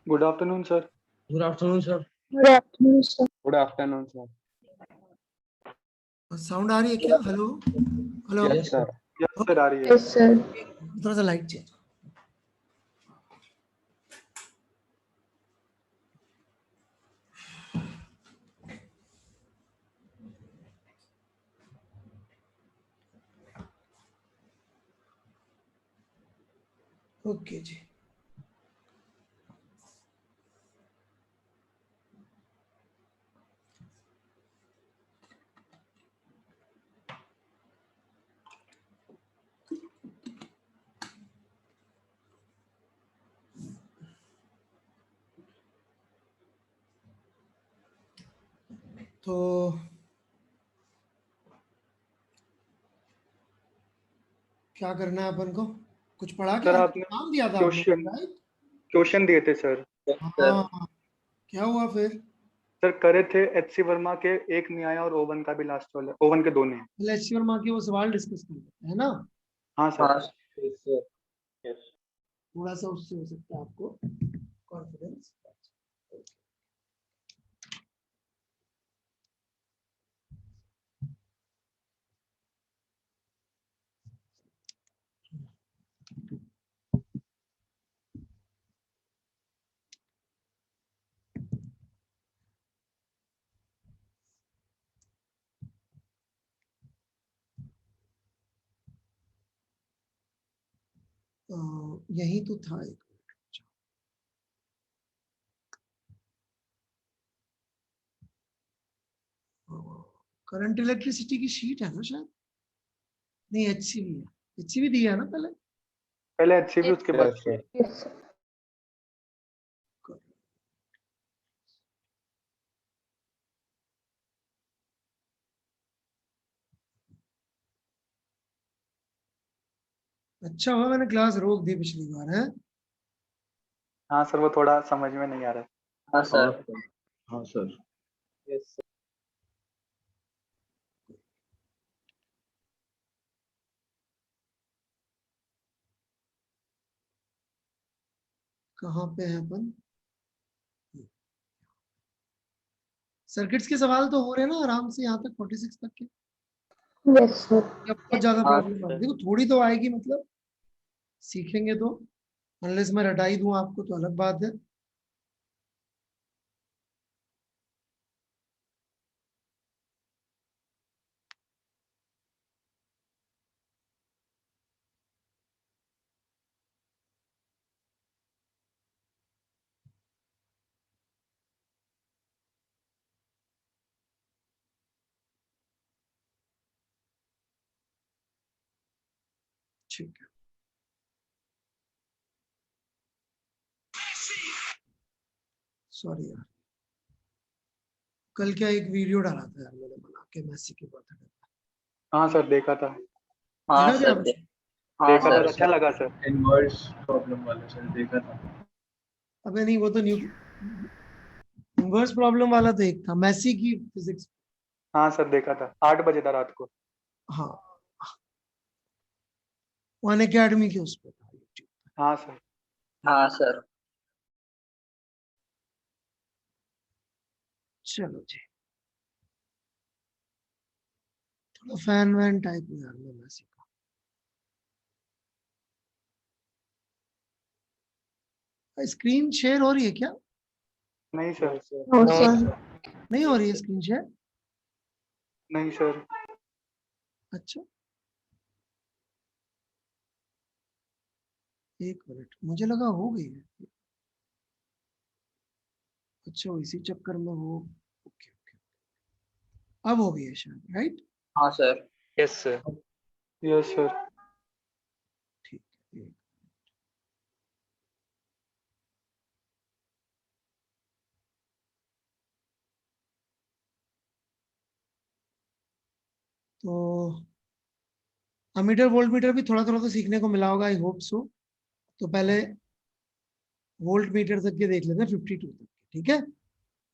Good afternoon, sir. Good afternoon, sir. Good afternoon, sir. Good afternoon, sir. Sound आ रही है क्या? Hello hello Yes, sir. Yes, sir. आ रही है. Yes, sir. थोड़ा सा लाइट चेंज. ओके जी. तो क्या करना है अपन को? कुछ पढ़ा सर, क्या? आपने काम दिया था क्वेश्चन राइट? क्वेश्चन दिए थे, सर. हाँ, क्या हुआ फिर? सर, करे थे एच.सी. वर्मा के एक नहीं आया और ओवन का भी लास्ट वाला. ओवन के दो नहीं. लेक्चर वर्मा के वो सवाल डिस्कस करते हैं ना. हाँ, सर. थोड़ा सा उससे हो सकता है आपको कॉन्फिडेंस. यही तो था एक. करंट इलेक्ट्रिसिटी की शीट है ना शायद. नहीं, एचसीवी है. एचसीवी दिया है ना पहले. पहले एच.सी. भी, उसके बाद. Yes, sir. अच्छा हुआ मैंने क्लास रोक दी पिछली बार है. हाँ, सर. वो थोड़ा समझ में नहीं आ रहा. हाँ सर. हाँ सर. Yes, sir. कहाँ पे है अपन? सर्किट्स के सवाल तो हो रहे हैं ना आराम से यहाँ तक 46 तक के. Yes, sir. या बहुत ज्यादा हाँ, प्रॉब्लम सर. है? देखो थोड़ी तो आएगी, मतलब सीखेंगे तो. अनलेस मैं रटा ही दूं आपको तो अलग बात है. ठीक है. सॉरी यार, कल क्या एक वीडियो डाला था यार मैंने बना के मैसी के बर्थडे पे. हाँ, सर. देखा था. हाँ देखा क्या सर. आपने? हाँ देखा था. सर. अच्छा लगा, सर. इनवर्स प्रॉब्लम वाला सर देखा था. अबे नहीं, वो तो न्यू इनवर्स प्रॉब्लम वाला तो एक था मैसी की फिजिक्स. हाँ सर देखा था, 8 बजे था रात को। हाँ, वन एकेडमी के उस पर था YouTube। हाँ सर। हाँ सर। चलो जी, थोड़ा फैन वैन टाइप में यार मैं सीखा। स्क्रीन शेयर हो रही है क्या? नहीं सर। No sir. नहीं हो रही है स्क्रीन शेयर? नहीं सर। अच्छा, एक मिनट, मुझे लगा हो गई है। अच्छा, इसी चक्कर में वो, ओके ओके, अब हो गई है शायद, राइट? हाँ sir. Yes sir. Yes sir. ठीक है। तो अमीटर वोल्ट मीटर भी थोड़ा थोड़ा तो सीखने को मिला होगा, आई होप सो। तो पहले वोल्ट मीटर तक के देख लेते हैं, 52 तक के, ठीक है?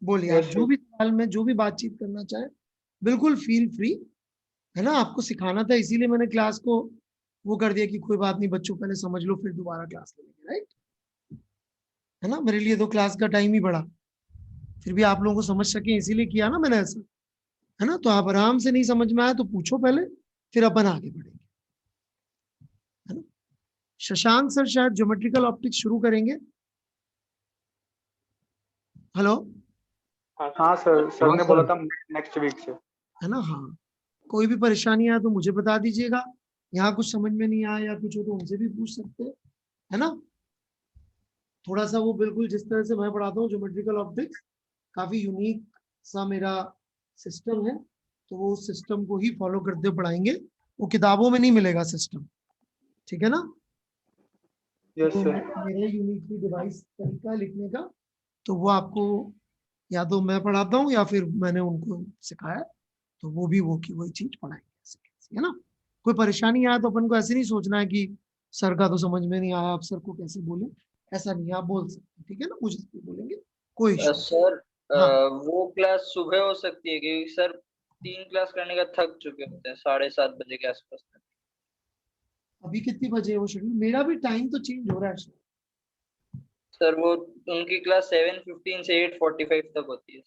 बोलिए, आप यस जो सर। भी सवाल में जो भी बातचीत करना चाहें, बिल्कुल फील फ्री, है ना? आपको सिखाना था, इसीलिए मैंने क्लास को वो कर दिया कि कोई बात नहीं बच्चों, पहले समझ लो फिर दोबारा क्लास लेंगे, राइट? है ना? मेरे लिए तो क्लास का टाइम ही बढ़ा, फिर भी आप लोगों को समझ सके इसीलिए किया ना मैंने ऐसा, है ना? तो आप आराम से, नहीं समझ में आया तो पूछो पहले, फिर अपन आगे बढ़ेंगे, है ना? शशांक सर शायद ज्योमेट्रिकल ऑप्टिक्स शुरू करेंगे। हेलो? हाँ सर, सर ने बोला था नेक्स्ट वीक से। है ना? हाँ, कोई भी परेशानी आए तो मुझे बता दीजिएगा, यहाँ कुछ समझ में नहीं आया या कुछ हो तो उनसे भी पूछ सकते हैं, है ना? थोड़ा सा वो बिल्कुल जिस तरह से मैं पढ़ाता हूँ ज्योमेट्रिकल ऑप्टिक्स, काफी यूनिक सा मेरा सिस्टम है, तो वो उस सिस्टम को ही फॉलो करते हुए पढ़ाएंगे, वो किताबों में नहीं मिलेगा सिस्टम, ठीक है ना? यस तो सर। मेरा यूनिकली डिवाइस तरीका है लिखने का, तो वो आपको या तो मैं पढ़ाता हूँ या फिर मैंने उनको सिखाया, तो वो भी वो की वही चीज पढ़ाएंगे ऐसे कैसे, है ना? कोई परेशानी आया तो अपन को ऐसे नहीं सोचना है कि सर का तो समझ में नहीं आया, आप सर को कैसे बोले, ऐसा नहीं, आप बोल सकते हैं, ठीक है ना? मुझे बोलेंगे, कोई इशू। सर हाँ, वो क्लास सुबह हो सकती है क्योंकि सर 3 क्लास करने का थक चुके होते हैं 7:30 बजे के आसपास तक। अभी कितनी बजे है वो शेड्यूल? मेरा भी टाइम तो चेंज हो रहा है शायद। सर वो उनकी क्लास 7:15 से 8:45 तक होती है।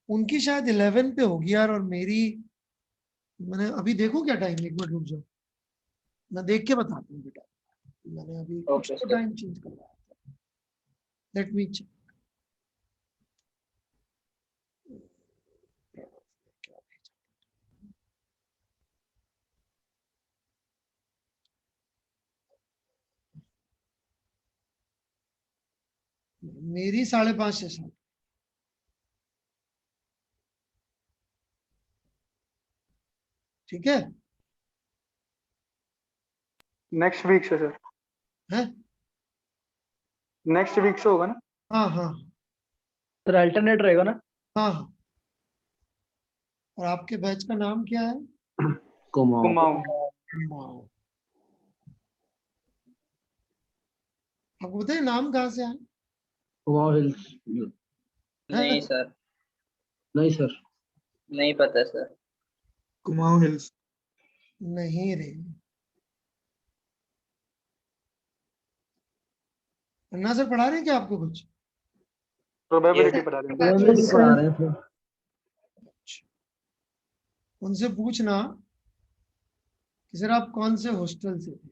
उनकी शायद 11 पे होगी यार, और मेरी, मैंने अभी देखो क्या टाइम, एक मिनट रुक जाओ, मैं देख के बताता हूँ बेटा, मैंने अभी कुछ ओके तो सर। टाइम चेंज करवाया था, लेट मी चेक। मेरी 5:30 से 7, ठीक है? नेक्स्ट वीक से सर। है? नेक्स्ट वीक से होगा ना? हाँ हाँ सर अल्टरनेट रहेगा ना? हाँ हाँ। और आपके बैच का नाम क्या है? कुमाऊं। वाओ। आपको बताइए नाम कहाँ से आया? कुमाऊं हिल्स। नहीं है? सर, नहीं सर। नहीं पता सर। कुमाऊं हिल्स। नहीं रे, अन्ना सर पढ़ा रहे हैं क्या आपको कुछ? Probability Yes. पढ़ा रहे हैं। प्रोबेबिलिटी पढ़ा रहे हैं सर। उनसे पूछना कि सर आप कौन से हॉस्टल से थे,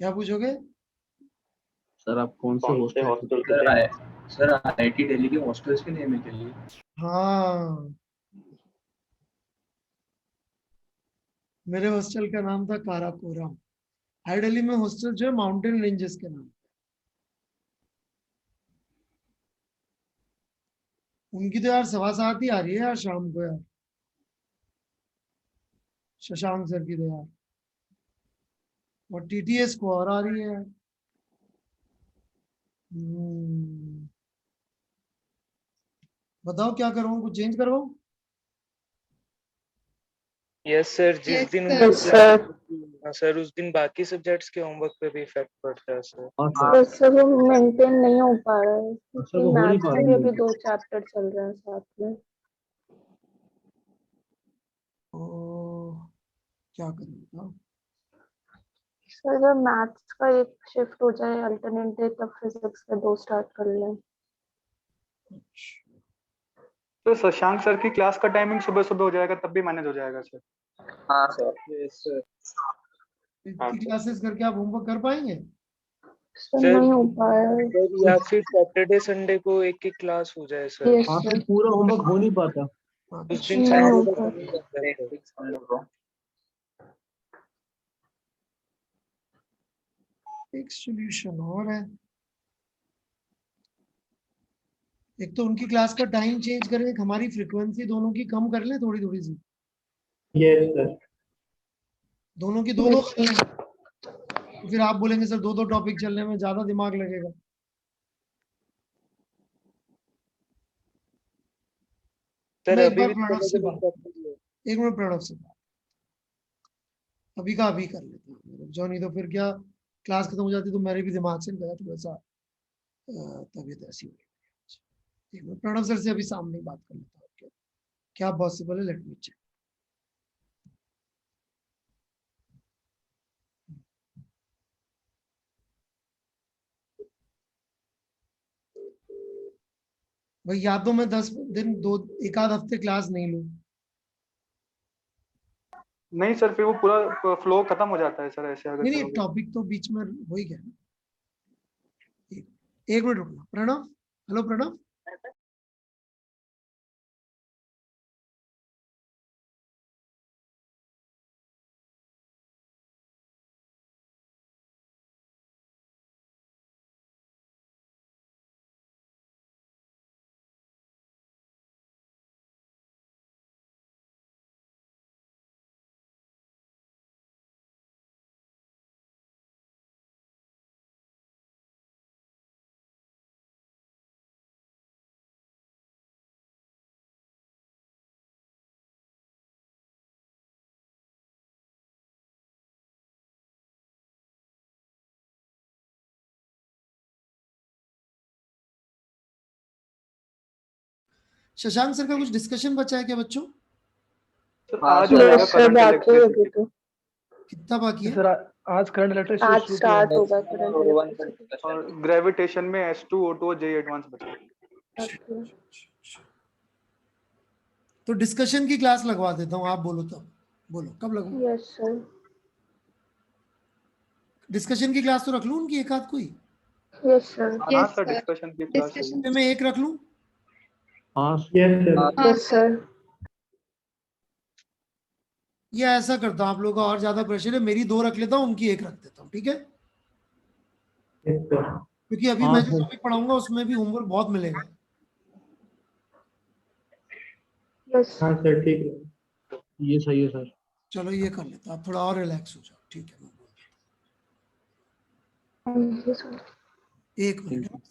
क्या पूछोगे? सर आप कौन से हॉस्टल सर आईआईटी दिल्ली के हॉस्टल्स के नेम के लिए। हाँ, मेरे हॉस्टल का नाम था काराकोरम। हाई दिल्ली में हॉस्टल जो है माउंटेन रेंजेस के नाम, उनकी तो यार 7:15 ही आ रही है यार शाम को यार, शशांक सर की तो यार, और टीटीएस को और आ रही है यार। बताओ क्या करवाऊं, कुछ चेंज करवाऊं? यस सर, जिस दिन यस सर। सर उस दिन बाकी सब्जेक्ट्स के होमवर्क पे भी इफेक्ट पड़ता है सर। हाँ बस सर। सर वो मेंटेन नहीं हो पा रहा है सर क्योंकि वो हो नहीं मैथ्स पा में रहा भी है अभी मेरे 2 चैप्टर चल रहे हैं साथ में। तो क्या करूँ बताओ? सर जब मैथ्स का एक शिफ्ट हो जाए अल्टरनेट डे तब फिजिक्स के 2 स्टार्ट कर लें। तो शशांक सर की क्लास का टाइमिंग सुबह सुबह हो जाएगा तब भी मैनेज हो जाएगा सर। हाँ सर। Yes sir. इतनी क्लासेस करके आप होमवर्क कर पाएंगे? सर सर नहीं हो पाया है। सर या फिर सैटरडे संडे को एक एक क्लास हो जाए सर। यस हाँ सर। सर, पूरा होमवर्क हो नहीं पाता। उस दिन नहीं संडे हो को पाया। करना पड़ता है सर। फिक्स हम लोग को। एक सॉल्यूशन और है, एक तो उनकी क्लास का टाइम चेंज करें, एक हमारी फ्रीक्वेंसी दोनों की कम कर लें थोड़ी थोड़ी सी। Yes sir. दोनों की दो दो, यस सर। तो फिर आप बोलेंगे सर 2 टॉपिक चलने में ज्यादा दिमाग लगेगा। सर मैं एक अभी बार भी प्रणव से बात, सर एक मिनट प्रणव से बात अभी का अभी कर लेते हैं, जो नहीं तो फिर क्या क्लास खत्म हो जाती तो मेरे भी दिमाग से गया थोड़ा सा तबीयत ऐसी हो गई। एक मिनट प्रणव सर से अभी सामने ही बात कर लेता हूँ, क्या पॉसिबल है, लेट मी चेक। भाई या तो मैं 10 दिन 1 आध हफ्ते क्लास नहीं लूँ। नहीं सर फिर वो पूरा फ्लो खत्म हो जाता है सर ऐसे अगर नहीं नहीं, करोगे। टॉपिक तो बीच में हो ही गया ना। एक मिनट रुकना प्रणव। हेलो प्रणव। शशांक सर का कुछ डिस्कशन बचा है क्या बच्चों? सर हाँ, आज सर, हो जाएगा यस सर करंट बाकी है अभी इलेक्ट्रिसिटी। तो। कितना बाकी है? सर आज करंट इलेक्ट्रिसिटी आज शुरू किया स्टार्ट है। होगा करंट ओवन का इलेक्ट्रिसिटी। discussion। और ग्रेविटेशन में S2 O2 और J एडवांस बचा है। तो डिस्कशन की क्लास लगवा देता हूँ, आप बोलो तब, बोलो कब लगवाऊं? Yes sir. डिस्कशन की क्लास तो रख लूं उनकी एक आध कोई? Yes sir. हाँ सर डिस्कशन की क्लास चाहिए। फिर मैं एक रख लूं? हाँ यस सर। Yes sir. या ऐसा करता हूँ, आप लोगों का और ज्यादा प्रेशर है, मेरी 2 रख लेता हूँ, उनकी 1 रख देता हूँ, ठीक है? क्योंकि अभी हाँ मैं जो सर। टॉपिक पढ़ाऊंगा उसमें भी होमवर्क बहुत मिलेगा। यस हाँ सर ठीक है, ये सही है सर। चलो ये कर लेता हूँ, आप थोड़ा और रिलैक्स हो जाओ, ठीक है? मैं बोल थैंक यू सर। देता हूँ। 1 मिनट।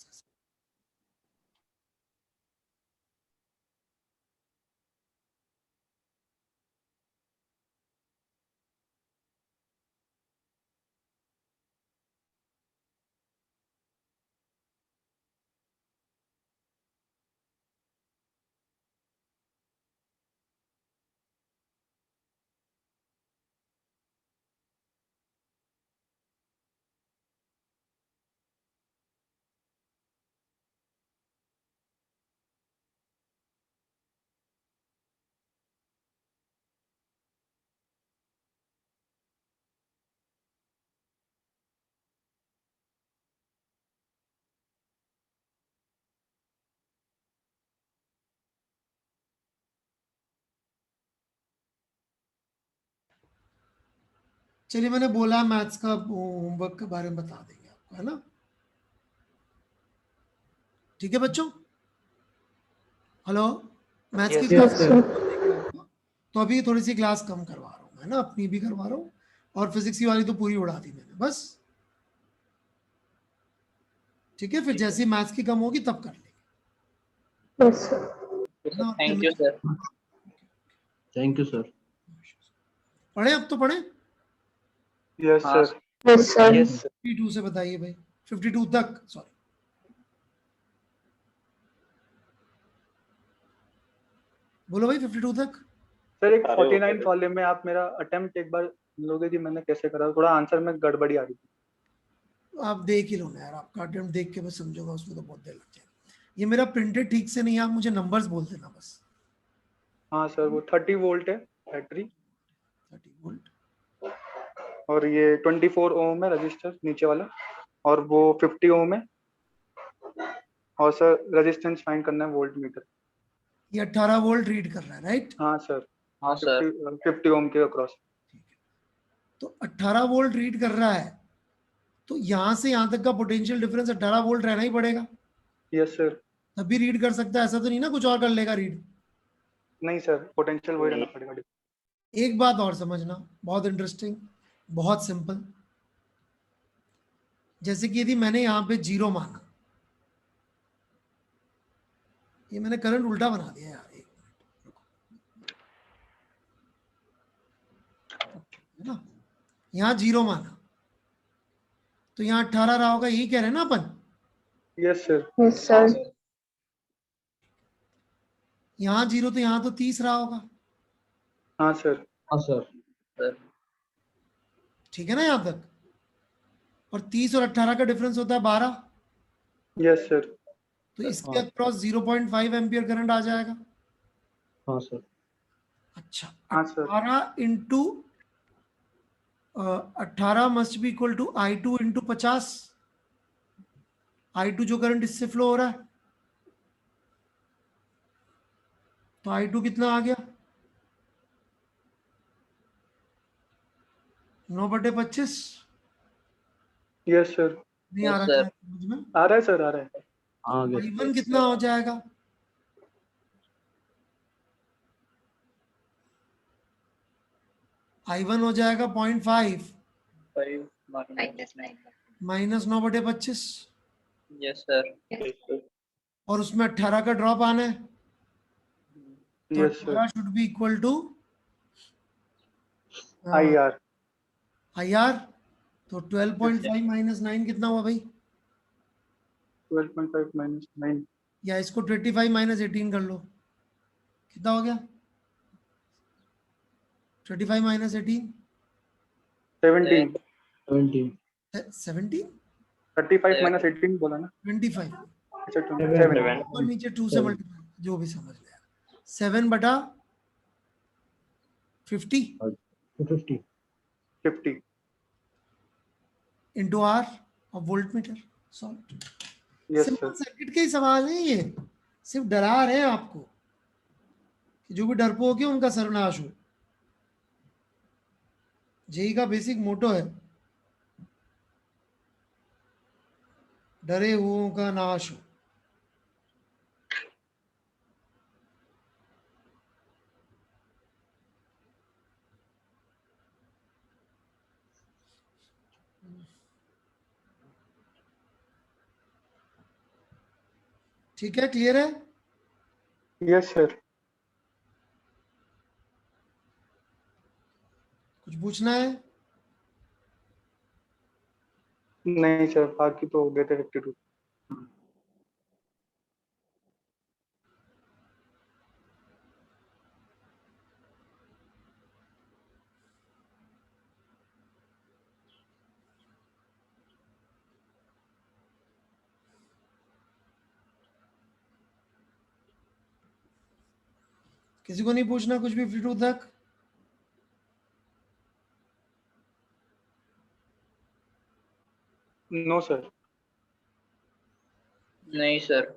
चलिए मैंने बोला मैथ्स का होमवर्क के बारे में बता देंगे आपको, है ना? ठीक है बच्चों? हेलो, मैथ्स की Yes, क्लास यस सर। तो अभी थोड़ी सी क्लास कम करवा रहा हूँ, है ना? अपनी भी करवा रहा हूँ, और फिजिक्स की वाली तो पूरी उड़ा दी मैंने बस। ठीक है, फिर जैसे मैथ्स की कम होगी तब कर लेंगे, यस सर। है ना? Thank you sir. Thank you sir. पढ़े अब तो पढ़े। यस हाँ sir. Yes, sir. Yes, sir. 52 से बताइए भाई, 52 तक, सॉरी। बोलो भाई 52 तक। सर एक 49 वाले में आप मेरा अटेम्प्ट एक बार लोगे कि मैंने कैसे करा, थोड़ा आंसर में गड़बड़ी आ रही थी। आप देख ही लो ना यार, आपका अटेम्प्ट देख के बस समझोगा, उसमें तो बहुत देर लग जाएगी। ये मेरा प्रिंटेड ठीक से नहीं है, आप मुझे नंबर्स बोल देना बस। हाँ सर, वो 30 वोल्ट है बैटरी 30 वोल्ट, और ये 24 ओम है रजिस्टर नीचे वाला, और वो 50 ओम है। और सर रेजिस्टेंस फाइंड करना है वोल्ट मीटर। ये 18 वोल्ट रीड कर रहा है, राइट? हाँ सर, हाँ सर। 50 ओम के अक्रॉस। तो 18 वोल्ट रीड कर रहा है, तो यहां से यहां तक का पोटेंशियल डिफरेंस 18 वोल्ट रहना ही पड़ेगा, यस सर। तभी रीड कर सकता है। ऐसा तो नहीं ना कुछ और कर लेगा रीड। नहीं सर, पोटेंशियल वही रहना पड़ेगा। एक बात और समझना, बहुत इंटरेस्टिंग, बहुत सिंपल। जैसे कि यदि मैंने यहां पे 0 माना, ये मैंने करंट उल्टा बना दिया यार, एक मिनट रुको, है ना? यहां 0 माना तो यहां 18 रहा होगा, यही कह रहे हैं ना अपन। Yes sir. Yes, sir. यहां 0 तो यहां तो 30 रहा होगा, हाँ सर। हाँ सर। सर ठीक है ना यहां तक? और 30 और 18 का डिफरेंस होता है 12, यस सर। तो इसके अक्रॉस 0.5 एम्पियर करंट आ जाएगा। हाँ सर। अच्छा, हाँ sir. 18 into 18 must be equal to I2 into 50। I2 जो करंट इससे फ्लो हो रहा है, तो I2 कितना आ गया? 9/25। Yes sir. नहीं आ Yes, रहा sir. क्या समझ में? आ रहा है सर, आ रहा है। आगे I1 कितना हो जाएगा? I1 हो जाएगा 0.5 5 minus 9. Minus 9/25, Yes, sir. और उसमें 18 का ड्रॉप आना है, तो yes sir. 18 should be equal to I R. IR। तो 12.5 माइनस 9 कितना हुआ भाई? 12.5 माइनस 9। या इसको 25 माइनस 18 कर लो, कितना हो गया? 25 माइनस 18 17। 17। 17, 35 माइनस 18 बोला ना। 25 अच्छा 27। और नीचे 2 से मल्टीप्लाई, जो भी समझ लिया। 7/50 50। 50। इंटू R और volt meter solve. Yes simple sir. Circuit के ही सवाल है ये, सिर्फ डरा रहे हैं आपको कि जो भी डरपोक है उनका सर्वनाश हो। जेई का बेसिक मोटो है, डरे हुओं का नाश हो। ठीक है, क्लियर है? Yes sir. कुछ पूछना है? नहीं सर, बाकी तो हो गए थे 52। किसी को नहीं पूछना कुछ भी 52 तक? No sir. नहीं सर.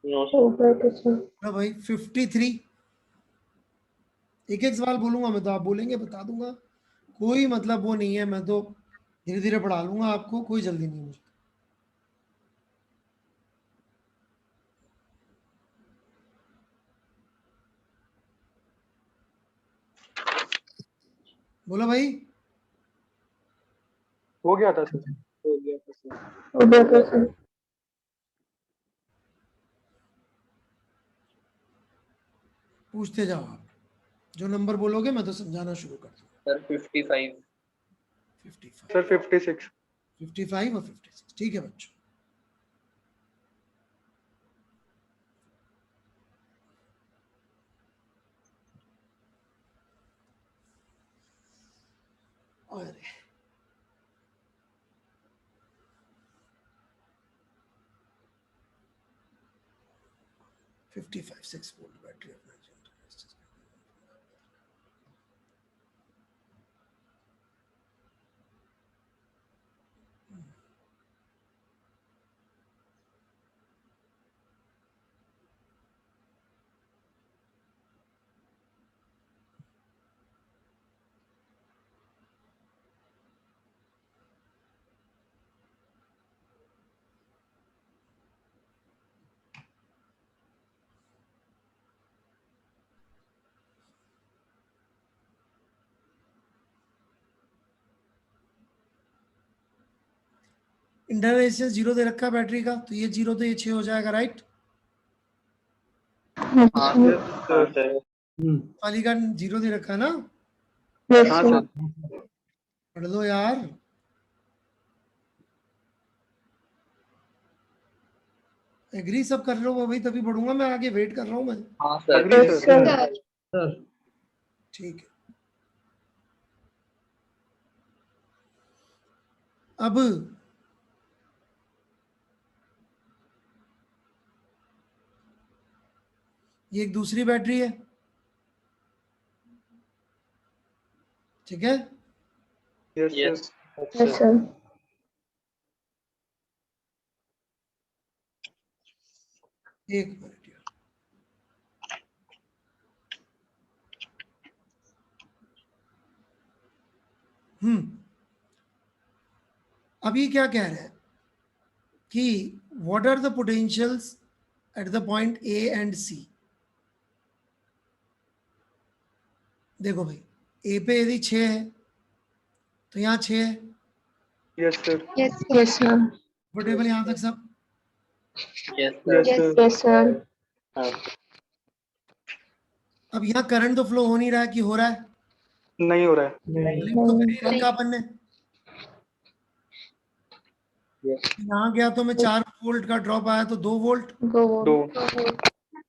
Okay, sir. लो भाई 53। एक एक सवाल बोलूंगा मैं, तो आप बोलेंगे बता दूंगा, कोई मतलब वो नहीं है, मैं तो धीरे धीरे पढ़ा लूंगा आपको, कोई जल्दी नहीं है मुझे। बोलो भाई। हो गया था सर। हो गया था सर। Okay, sir. पूछते जाओ आप, जो नंबर बोलोगे मैं तो समझाना शुरू कर दूंगा। Sir 55. 55 सर 56। 55 और 56 ठीक है बच्चों। अरे 55 6 वोल्ट बैटरी अपना इंटरनल रेजिस्टेंस 0 दे रखा है बैटरी का, तो ये 0 तो ये 6 हो जाएगा, राइट। हाँ Yes, सर सर वाली का 0 दे रखा है ना, yes, हाँ sir. सर। पढ़ लो यार। एग्री सब कर रहे हो भाई, तभी पढ़ूंगा मैं आगे, वेट कर रहा हूँ मैं। हाँ sir agree Yes, sir. sir. Sir ठीक है, अब ये एक दूसरी बैटरी है, ठीक है। Yes yes sir. Yes, sir. एक मिनट यार, अब ये क्या कह रहा है कि what are the potentials at the point A and C. देखो भाई, ए पे यदि 6 है तो यहाँ 6 है, yes sir. Yes, yes, sir. Comfortable यहाँ तक सब। Yes yes sir sir. Yes, sir. अब यहाँ करंट तो फ्लो हो नहीं रहा है, कि हो रहा है, नहीं हो रहा है। नहीं लिंक तो कर ही रखा अपन ने। यहाँ गया तो मैं 4 वोल्ट का ड्रॉप आया तो 2 वोल्ट, Go. 2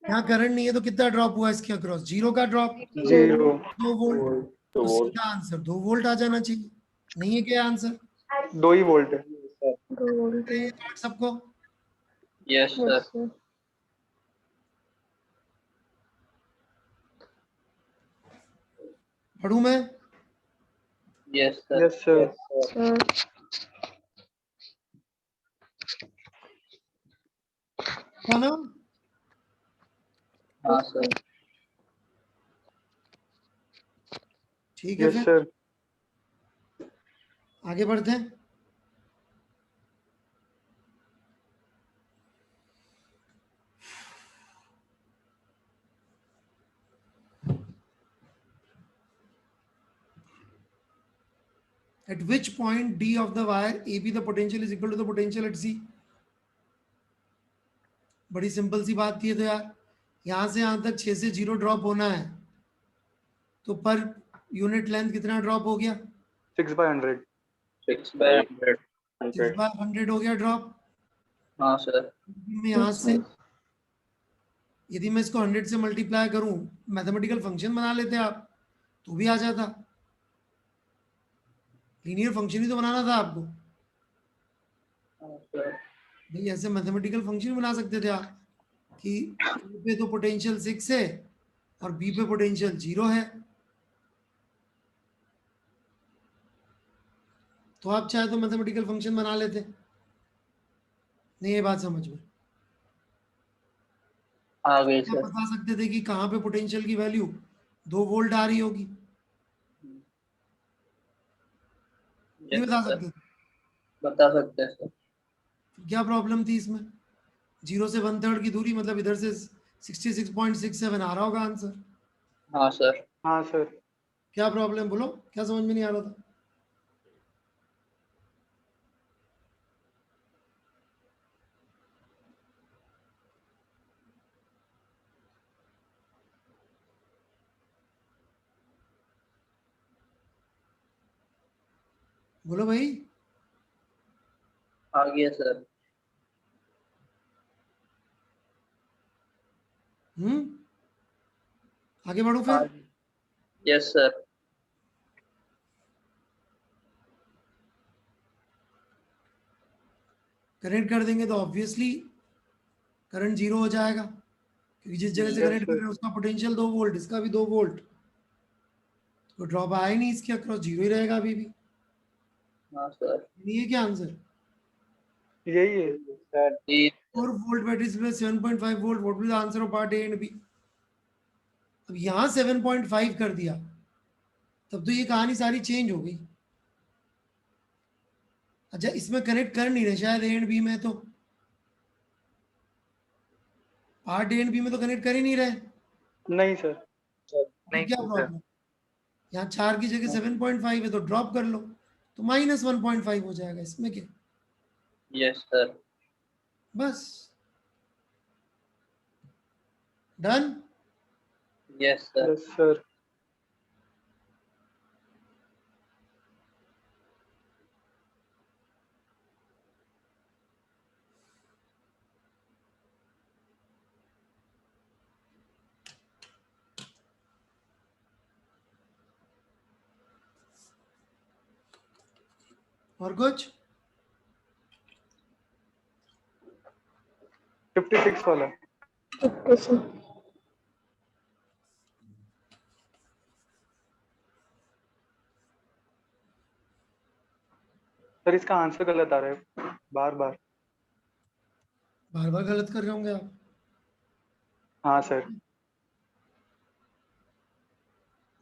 यहाँ करंट नहीं है तो कितना ड्रॉप हुआ इसके अक्रॉस, 0 का ड्रॉप, 0 2 वोल्ट। तो सीधा आंसर 2 वोल्ट आ जाना चाहिए, नहीं है क्या आंसर? 2 ही वोल्ट है। Go. ये पार्ट सबको यस सर Yes, sir. पढ़ूं मैं? Yes sir yes sir. Sir. है ना? हाँ सर ठीक है, यस फिर सर। आगे बढ़ते हैं। At which point D of the wire AB the potential is equal to the potential at C? बड़ी सिंपल सी बात थी ये तो यार। यहां से यहां तक 6 से 0 ड्रॉप होना है, तो पर यूनिट लेंथ कितना ड्रॉप हो गया? 6/100। 6/100 6/100 हो गया ड्रॉप। हाँ सर मैं यहां से यदि मैं इसको 100 से मल्टीप्लाई करूं, मैथमेटिकल फंक्शन बना लेते आप तो भी आ जाता। लीनियर फंक्शन ही तो बनाना था आपको हाँ सर भाई, ऐसे मैथमेटिकल फंक्शन बना सकते थे आप कि A पे तो पोटेंशियल 6 है और बी पे पोटेंशियल 0 है, तो आप चाहे तो मैथमेटिकल फंक्शन बना लेते। नहीं, ये बात समझ में आ गई आप सर बता सकते थे कि कहाँ पे पोटेंशियल की वैल्यू 2 वोल्ट आ रही होगी, नहीं यस बता सर सकते? बता सकते हैं सर क्या प्रॉब्लम थी इसमें? 0 से 1/3 की दूरी, मतलब इधर से 66.67 आ रहा होगा आंसर। हाँ सर हाँ सर। क्या प्रॉब्लम, बोलो, क्या समझ में नहीं आ रहा था? बोलो भाई। आ गया सर। आगे बढ़ो फिर। Yes sir. कनेक्ट कर देंगे तो ऑब्वियसली करंट 0 हो जाएगा, क्योंकि जिस जगह से Yes, कनेक्ट कर sir. रहे हैं उसका पोटेंशियल 2 वोल्ट, इसका भी 2 वोल्ट, तो ड्रॉप आया ही नहीं, इसके अक्रॉस 0 ही रहेगा अभी भी। हाँ सर। ये है क्या आंसर? यही है sir 4 volt battery plus 7.5 volt, what will the answer of part A and B? अब यहाँ 7.5 कर दिया तब तो ये कहानी सारी चेंज हो गई। अच्छा, इसमें कनेक्ट कर नहीं रहे शायद ए एंड बी में, तो पार्ट ए एंड बी में तो कनेक्ट कर ही नहीं रहे, नहीं सर। तो क्या प्रॉब्लम? यहाँ 4 की जगह 7.5 है तो ड्रॉप कर लो, तो -1.5 हो जाएगा, इसमें क्या? Yes sir. बस done. Yes sir. Yes sir. और कुछ? 56 वाला। 56। सर इसका आंसर गलत आ रहा है बार बार। बार बार गलत कर रहे होंगे आप। हाँ सर।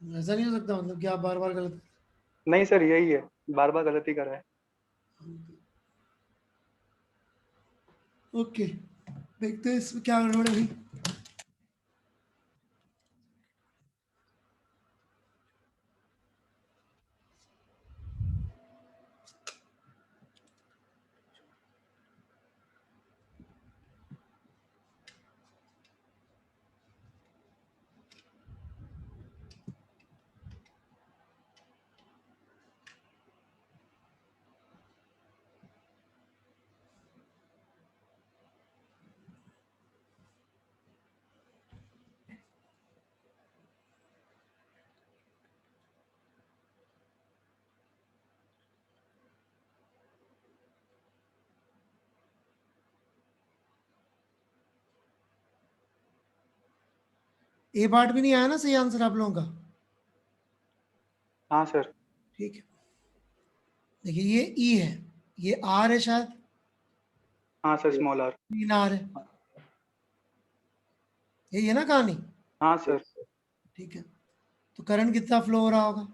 ऐसा नहीं हो सकता, मतलब कि आप बार बार गलत। नहीं सर यही है, बार बार गलत ही कर रहा है। ओके, देखते हैं इसमें क्या गड़बड़ है भाई। ए पार्ट भी नहीं आया ना सही आंसर आप लोगों का? हाँ सर। ठीक है, देखिए ये ई है, ये आर है शायद, हाँ सर स्मॉल आर। 3 आर है, यही है ना कहानी? हाँ सर। ठीक है, तो करंट कितना फ्लो हो रहा होगा?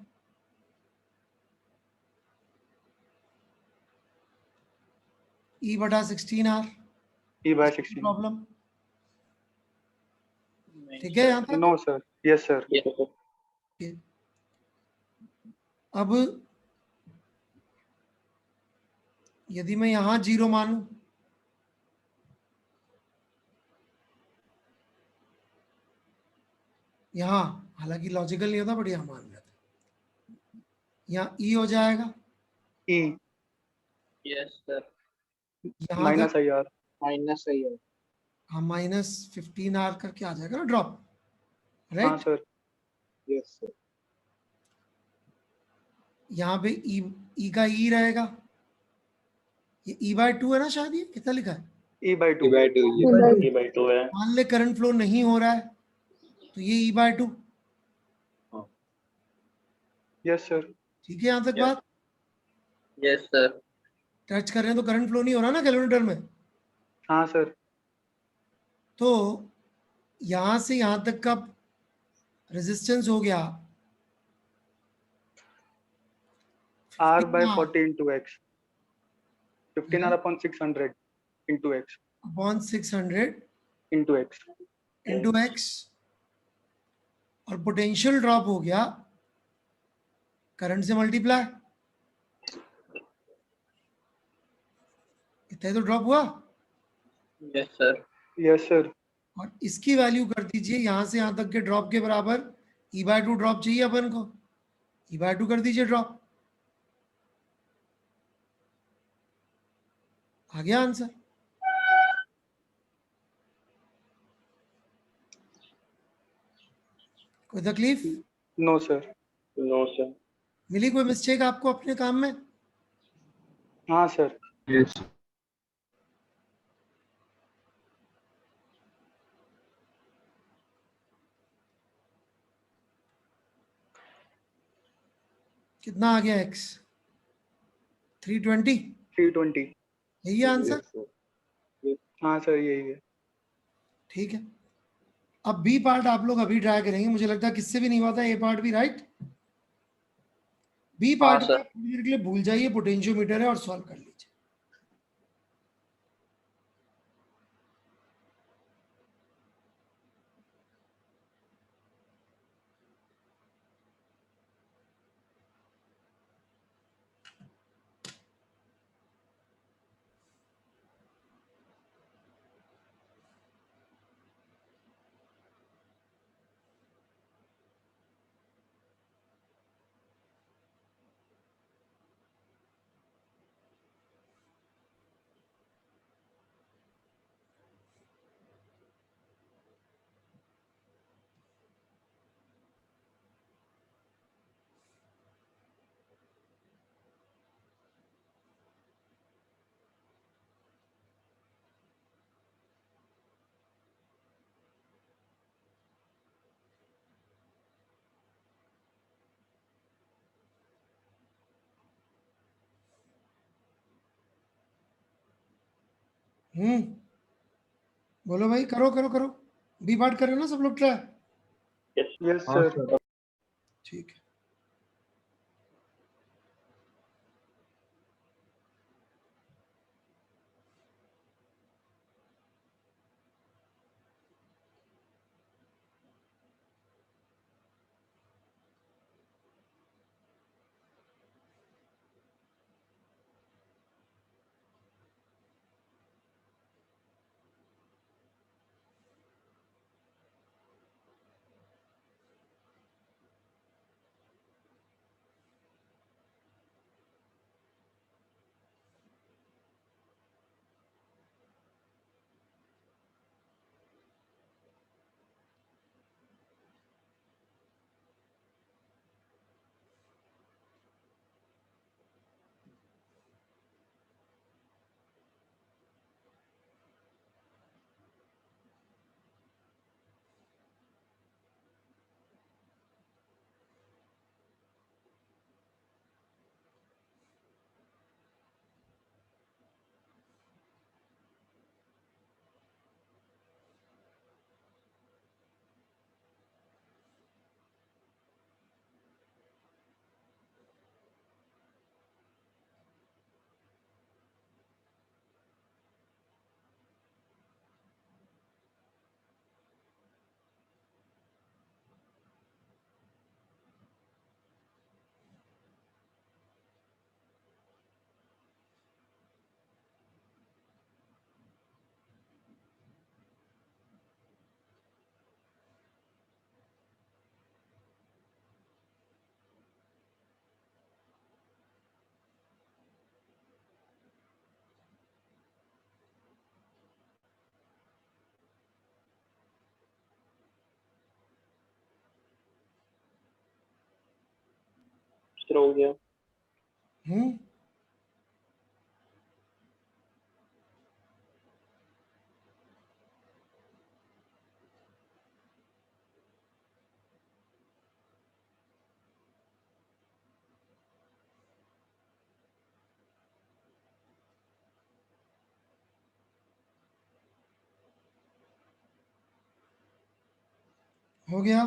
ई बटा 16 आर। E bye 16। प्रॉब्लम? ठीक है यहाँ तक? No sir. Yes sir. अब यदि मैं यहाँ 0 मानूं, यहाँ हालांकि लॉजिकल नहीं होता बट यहाँ मान लेते, यहाँ ई हो जाएगा, ई यस सर। यहाँ माइनस तक आई आर। हाँ -15 आर करके आ जाएगा ना ड्रॉप, हाँ राइट? सर। Yes sir. यहाँ पे ई का ई रहेगा, ये ई बाय 2 है ना शायद, ये कितना लिखा है? ई बाय 2। है। मान ले करंट फ्लो नहीं हो रहा है तो ये ई बाय 2। Yes sir. ठीक है यहाँ तक बात? Yes sir. टच कर रहे हैं तो करंट फ्लो नहीं हो रहा ना कैलकुलेटर में, हाँ सर। तो यहां से यहां तक का रेजिस्टेंस हो गया R by 15 40 into X. 15 R upon 600 into X. Upon 600 into X. Into x, और पोटेंशियल ड्रॉप हो गया करंट से मल्टीप्लाई, इतना ही तो ड्रॉप हुआ। Yes sir. Yes sir. और इसकी वैल्यू कर दीजिए यहां से यहां तक के ड्रॉप के बराबर, ई बाय 2 ड्रॉप चाहिए अपन को, ई बाय 2 कर दीजिए ड्रॉप, आ गया आंसर? कोई तकलीफ? No sir. No sir. मिली कोई मिस्टेक आपको अपने काम में? हाँ सर। Yes. कितना आ गया x? 320? 320। यही है आंसर? Yes, sir. हाँ सर यही है। ठीक है, अब बी पार्ट आप लोग अभी ट्राई करेंगे, मुझे लगता है किससे भी नहीं हुआ था ए पार्ट भी, राइट? बी हाँ पार्ट में सर। आप थोड़ी देर के लिए भूल जाइए, पोटेंशियोमीटर है और सॉल्व कर लीजिए। बोलो भाई, करो करो करो, बी पार्ट करो ना सब लोग ट्राई। Yes. यस हाँ सर। सर। ठीक है, Sir, हो गया। हो गया?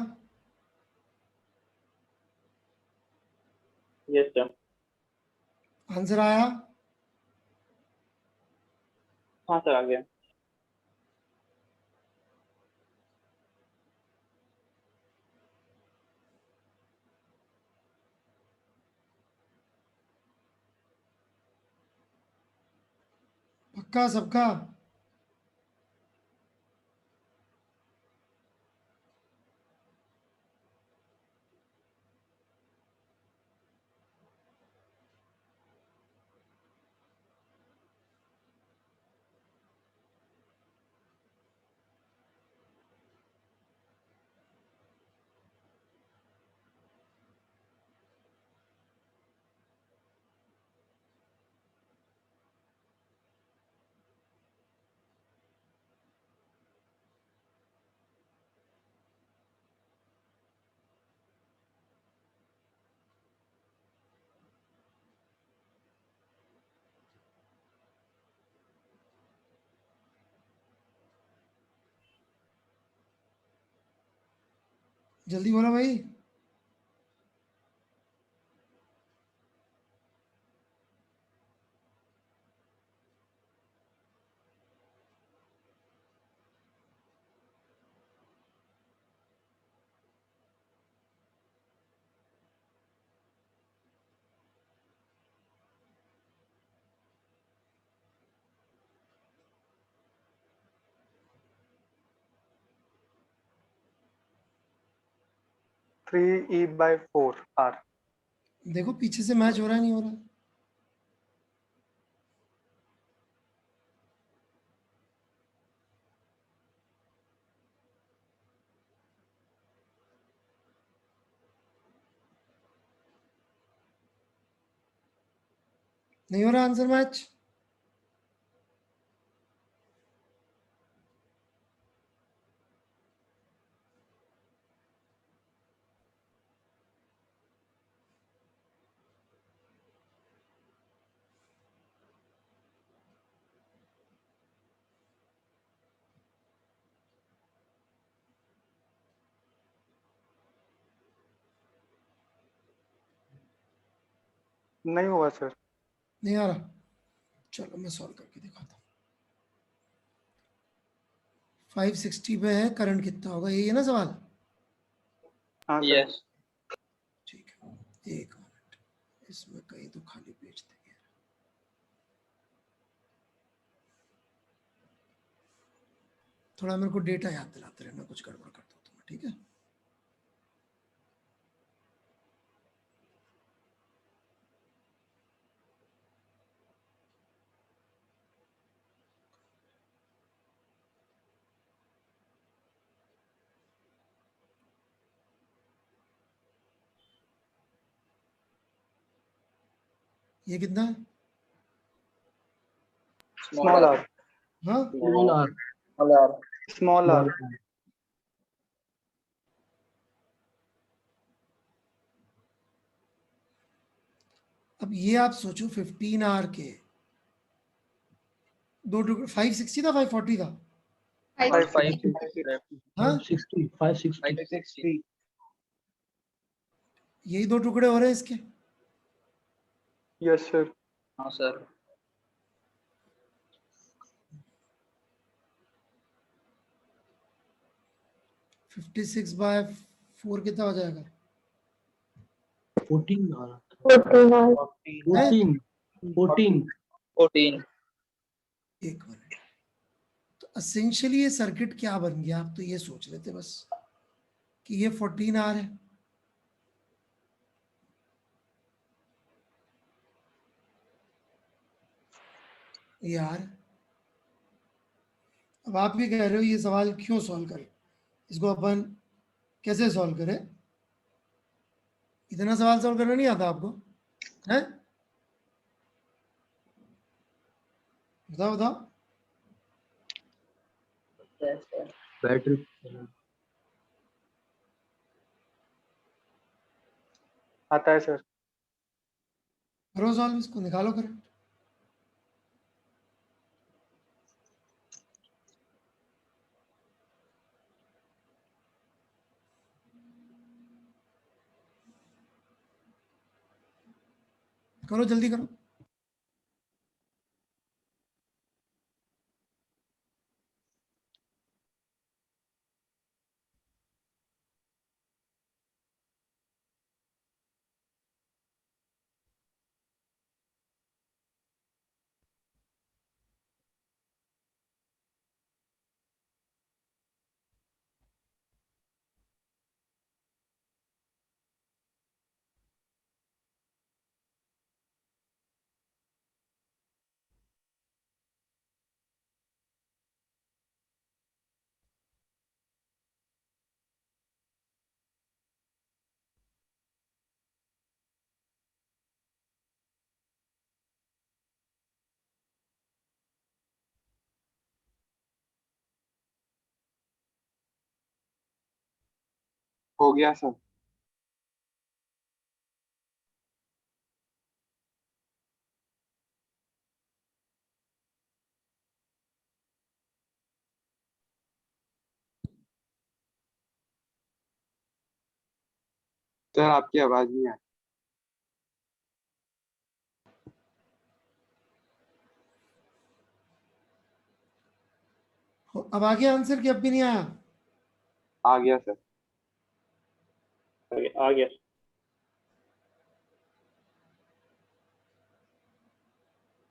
Yes, sir. आंसर आया? हाँ सर आ गया। पक्का सबका? जल्दी बोलो भाई। Three E by four R. देखो पीछे से मैच हो रहा है नहीं हो रहा? नहीं हो रहा आंसर मैच? नहीं हुआ सर। नहीं आ रहा? चलो मैं सॉल्व करके दिखाता हूँ। 560 पे है, करंट कितना होगा, यही है ना सवाल? हाँ सर। यस। ठीक है, एक मिनट, इसमें कहीं तो खाली पेज देंगे। थोड़ा मेरे को डेटा याद दिलाते रहना, कुछ गड़बड़ कर दो तुम्हें, ठीक है? ये कितना है? Small R. हाँ, स्मॉल आर। Small R. अब ये आप सोचो 15 आर के दो टुकड़े, 560 था 540 था? 560। हाँ, 560 यही दो टुकड़े हो रहे हैं इसके। Yes sir. हाँ सर। 56/4 कितना हो जाएगा? 14 आर। 14 हैं? 14। एक मिनट, तो असेंशियली ये सर्किट क्या बन गया? आप तो ये सोच रहे थे बस कि ये 14 आर है। यार अब आप भी कह रहे हो ये सवाल क्यों सॉल्व करें, इसको अपन कैसे सॉल्व करें? इतना सवाल सॉल्व करना नहीं आता आपको? हैं? बताओ बताओ। बैटरी। आता है सर। करो सॉल्व, इसको निकालो करंट। करो जल्दी करो। हो गया सर। सर आपकी आवाज नहीं आ अब आ गया आंसर कि अब भी नहीं आया? आ गया सर। आ गया।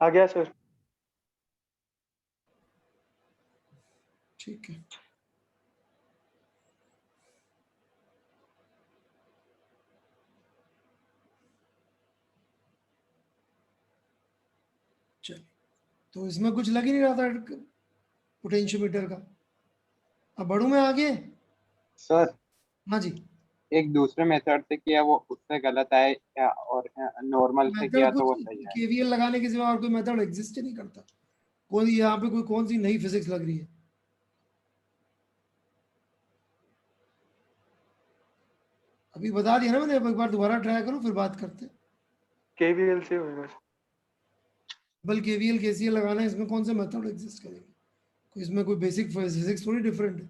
आ गया सर। ठीक है। चलिए, तो इसमें कुछ लग ही नहीं रहा था पोटेंशियोमीटर का। अब बढ़ू मैं आगे? सर हाँ जी। एक दूसरे मेथड से किया वो उससे गलत आए या और नॉर्मल से किया मेथड तो कुछ वो सही है। केवीएल लगाने के सिवा और कोई मेथड एग्जिस्ट ही नहीं करता। कोई यहाँ पे कोई कौन सी नई फिजिक्स लग रही है? अभी बता दिया ना मैंने, अब एक बार दोबारा ट्राई करो फिर बात करते हैं। केवीएल से होगा। बल केवीएल केसीएल लगाना है, इसमें कौन से मेथड एग्जिस्ट करेंगे? कोई इसमें कोई बेसिक फिजिक्स थोड़ी डिफरेंट है।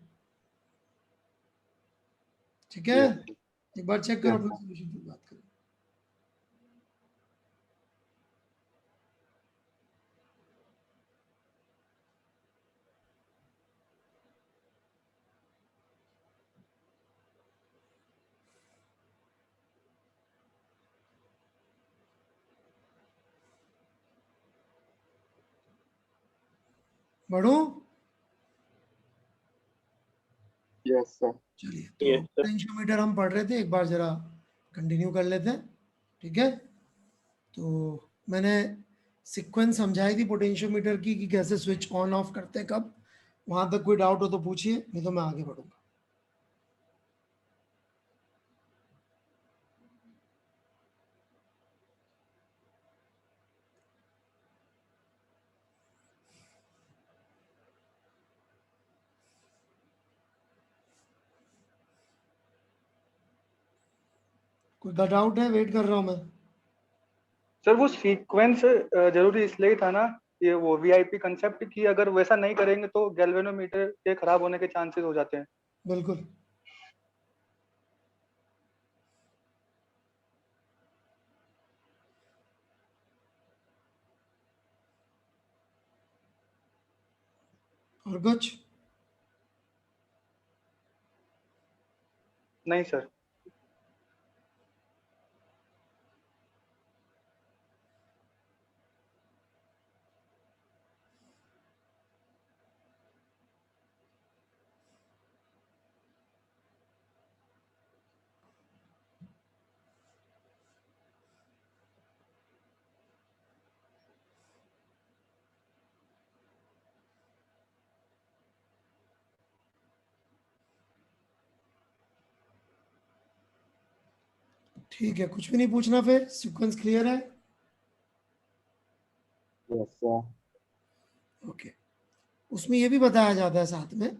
ठीक है, यस एक बार चेक करो यस अपना सर। सॉल्यूशन फिर बात करें। बढ़ू? Yes sir. चलिए, तो Yes, sir. पोटेंशियोमीटर हम पढ़ रहे थे, एक बार जरा कंटिन्यू कर लेते हैं। ठीक है, तो मैंने सीक्वेंस समझाई थी पोटेंशियोमीटर की कि कैसे स्विच ऑन ऑफ करते हैं कब। वहां तक कोई डाउट हो तो पूछिए, नहीं तो मैं आगे बढ़ूंगा। कोई डाउट है? वेट कर रहा हूं मैं। सर वो सीक्वेंस जरूरी इसलिए था ना, ये वो वीआईपी कंसेप्ट की अगर वैसा नहीं करेंगे तो गैल्वेनोमीटर के खराब होने के चांसेस हो जाते हैं। बिल्कुल। और कुछ? नहीं सर। ठीक है, कुछ भी नहीं पूछना फिर, सीक्वेंस क्लियर है? Yes sir. ओके। उसमें ये भी बताया जाता है साथ में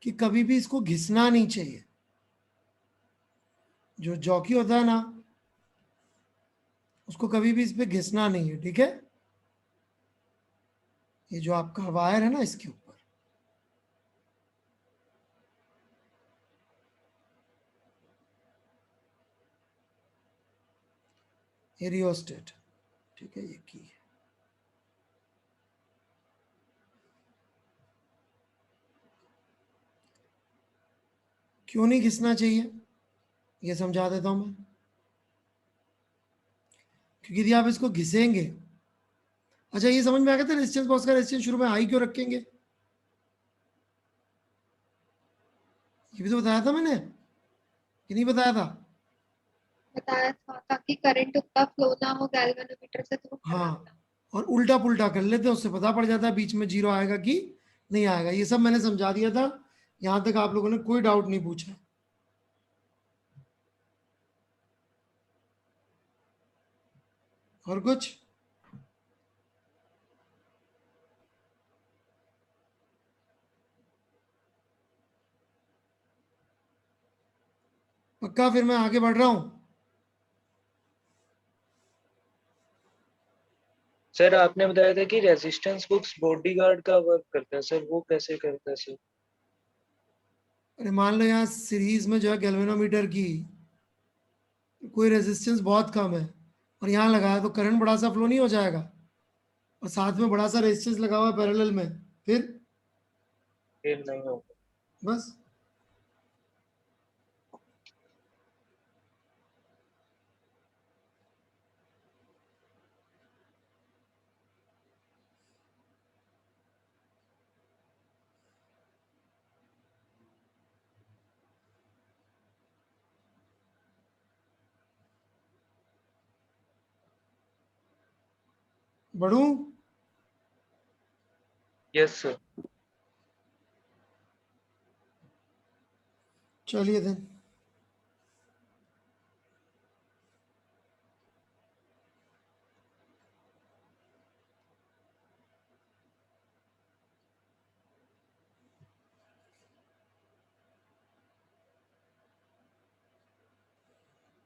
कि कभी भी इसको घिसना नहीं चाहिए। जो जॉकी होता है ना, उसको कभी भी इस पे घिसना नहीं है। ठीक है, ये जो आपका वायर है ना, इसके ऊपर ये रियोस्टेट। ठीक है, ये की है। क्यों नहीं घिसना चाहिए ये समझा देता हूं मैं। क्योंकि यदि आप इसको घिसेंगे, अच्छा ये समझ में आ गया था रेजिस्टेंस बॉक्स का रेजिस्टेंस शुरू में हाई क्यों रखेंगे? ये भी तो बताया था मैंने कि नहीं बताया था? बताया था ताकि करंट उतना फ्लो ना हो गैल्वेनोमीटर से, तो हाँ, और उल्टा पुल्टा कर लेते हैं, उससे पता पड़ जाता है बीच में जीरो आएगा कि नहीं आएगा। ये सब मैंने समझा दिया था, यहां तक आप लोगों ने कोई डाउट नहीं पूछा। और कुछ? पक्का? फिर मैं आगे बढ़ रहा हूं। सर आपने बताया था कि रेजिस्टेंस बुक्स बॉडीगार्ड का वर्क करता है सर, वो कैसे करता है सर? अरे मान लो यहाँ सीरीज में जो है गैल्वेनोमीटर की कोई रेजिस्टेंस बहुत कम है और यहाँ लगाया तो करंट बड़ा सा फ्लो नहीं हो जाएगा, और साथ में बड़ा सा रेजिस्टेंस लगा हुआ है पैरेलल में, फिर नहीं होगा। बस। बढ़ू? Yes sir. चलिए देन।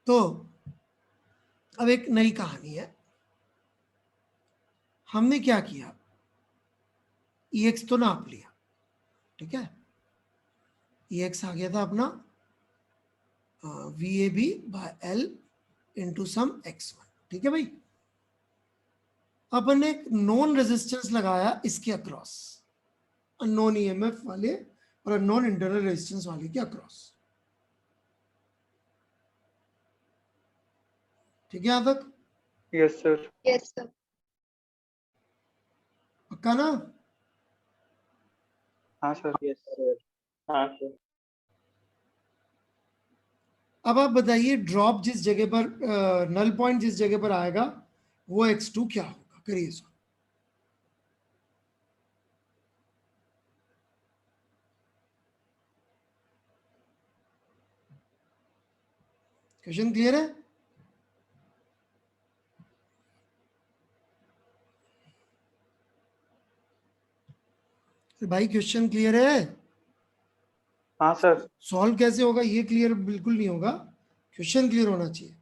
तो अब एक नई कहानी है। हमने क्या किया, EX तो नाप लिया, ठीक है, EX आ गया था अपना VAB by L into sum X1, ठीक है भाई। अपन ने एक नॉन रेजिस्टेंस लगाया इसके अक्रॉस, अननोन EMF वाले और अननोन इंटरनल रेजिस्टेंस वाले के अक्रॉस, ठीक है यहां तक? Yes sir. Yes sir. पक्का ना? हाँ सर। Yes sir. हाँ सर। अब आप बताइए ड्रॉप जिस जगह पर, नल पॉइंट जिस जगह पर आएगा वो X2 क्या होगा, करिए सर। क्वेश्चन क्लियर है? भाई क्वेश्चन क्लियर है? हाँ सर। सॉल्व कैसे होगा ये क्लियर बिल्कुल नहीं होगा, क्वेश्चन क्लियर होना चाहिए।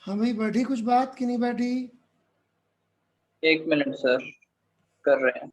हाँ भाई, बैठी कुछ बात कि नहीं बैठी? 1 मिनट सर, कर रहे हैं।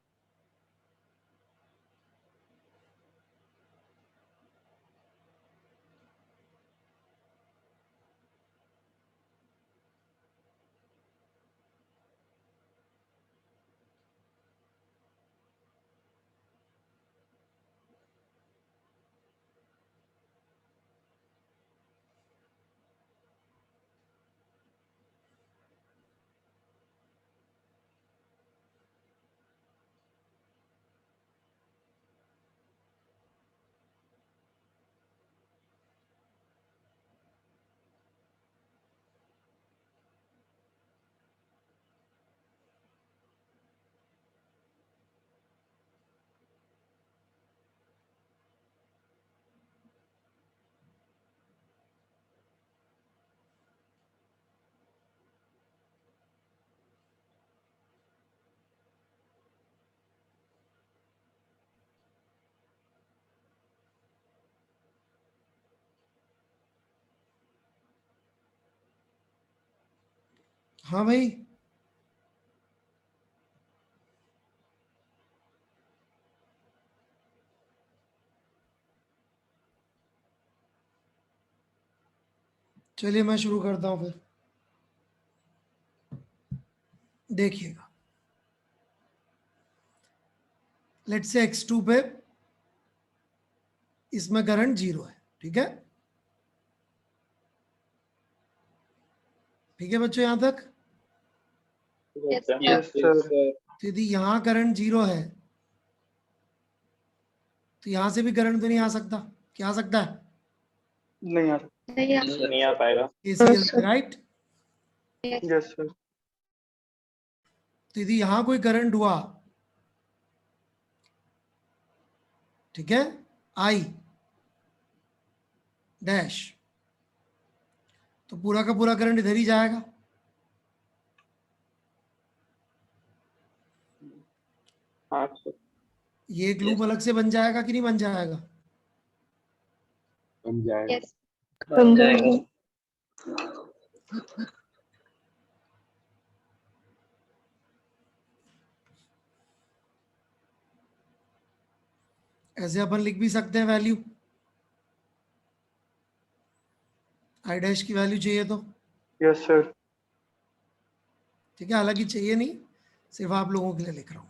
हाँ भाई, चलिए मैं शुरू करता हूं फिर। देखिएगा, लेट्स से x2 पे इसमें करंट 0 है, ठीक है? ठीक है बच्चों, यहां तक? Yes sir. तो यदि यहां करंट 0 है तो यहां से भी करंट तो नहीं आ सकता, क्या आ सकता है? नहीं यार। नहीं आ पाएगा। KCL से, राइट? Yes sir. तो यदि यहां कोई करंट हुआ, ठीक है, I डैश, तो पूरा का पूरा करंट इधर ही जाएगा। हाँ सर। ये एक लूप अलग से बन जाएगा कि नहीं बन जाएगा? बन जाएगा। बन जाएगा। ऐसे अपन लिख भी सकते हैं वैल्यू, I डैश की वैल्यू चाहिए तो, यस सर। ठीक है? हालांकि चाहिए नहीं, सिर्फ आप लोगों के लिए लिख रहा हूं मैं।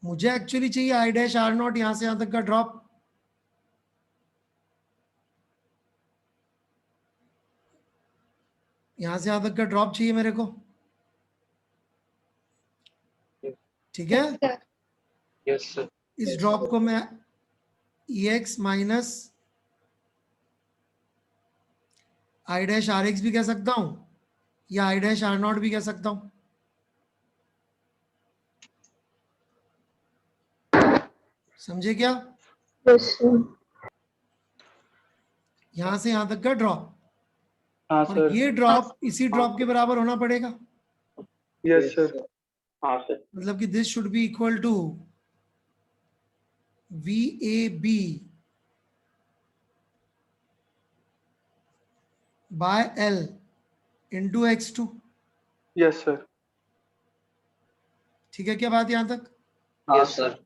मुझे एक्चुअली चाहिए I डैश R0 यहां से यहां तक का ड्रॉप। यहां से यहां तक का ड्रॉप चाहिए मेरे को, ठीक है? Yes sir. इस ड्रॉप को मैं EX minus I dash RX भी कह सकता हूं, या I डैश R0 भी कह सकता हूं। समझे क्या? यहां से यहां तक का ड्रॉप, हाँ और सर। ये ड्रॉप इसी ड्रॉप के बराबर होना पड़ेगा। Yes sir. हाँ सर। मतलब कि this should be equal to VAB by L into X2। Yes sir. ठीक है क्या बात यहां तक? हाँ सर।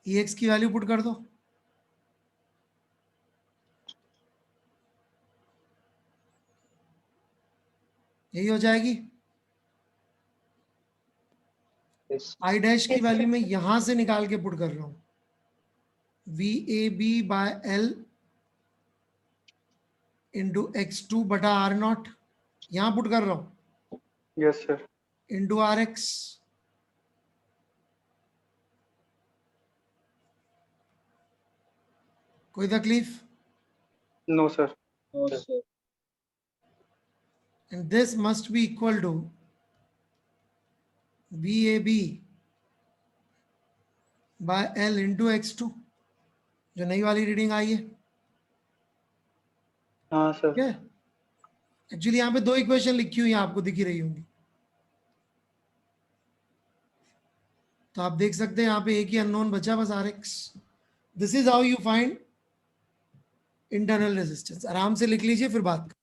EX की वैल्यू पुट कर दो, यही हो जाएगी। यस I डैश की वैल्यू मैं यहां से निकाल के पुट कर रहा हूं, VAB by L into X2 बटा R0, यहां पुट कर रहा हूं, यस सर। Into RX। कोई तकलीफ? No sir. And this must be equal to VAB by L into X2, जो नई वाली रीडिंग आई है, हाँ ठीक सर। है? एक्चुअली यहाँ पे दो इक्वेशन लिखी हुई हैं, आपको दिख ही रही होंगी, तो आप देख सकते हैं यहाँ पे एक ही अननोन बचा बस RX। This is how you find internal resistance. आराम से लिख लीजिए, फिर बात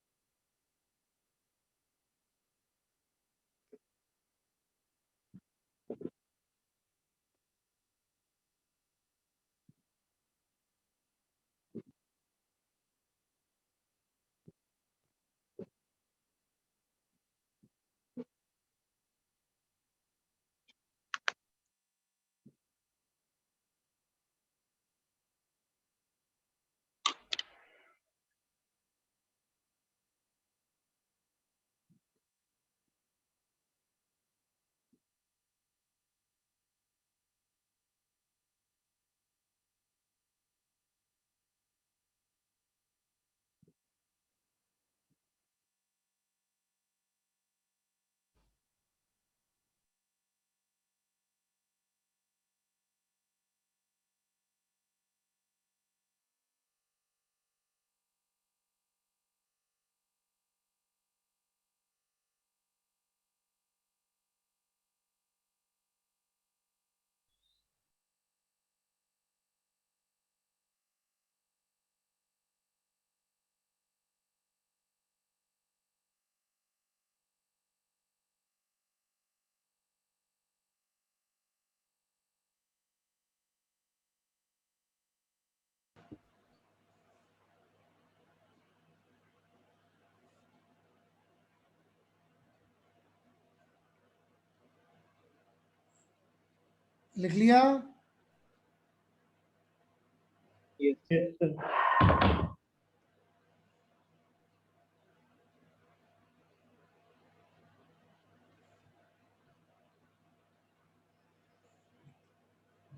लिख लिया? Yes, sir.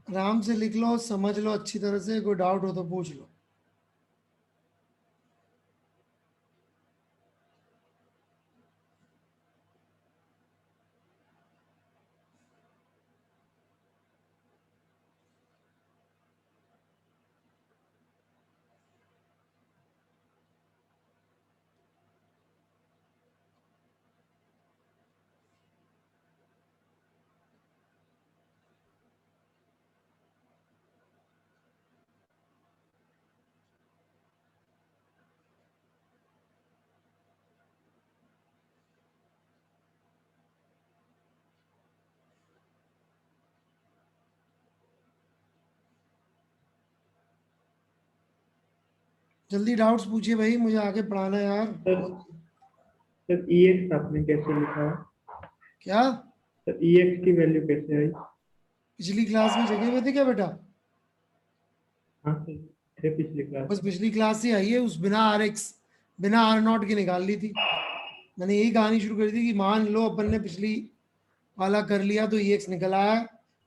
आराम से लिख लो, समझ लो अच्छी तरह से, कोई डाउट हो तो पूछ लो। जल्दी डाउट्स पूछिए भाई, मुझे आगे पढ़ाना है यार। सर EX आपने कैसे लिखा है? क्या सर EX की वैल्यू कैसे आई? पिछली क्लास में जगह में थे क्या बेटा? हाँ सर, थे पिछली क्लास। बस पिछली क्लास से आई है, उस बिना RX बिना R0 की निकाल ली थी। मैंने यही कहानी शुरू कर दी कि मान लो अपन ने पिछली वाला कर लिया तो EX निकल आया,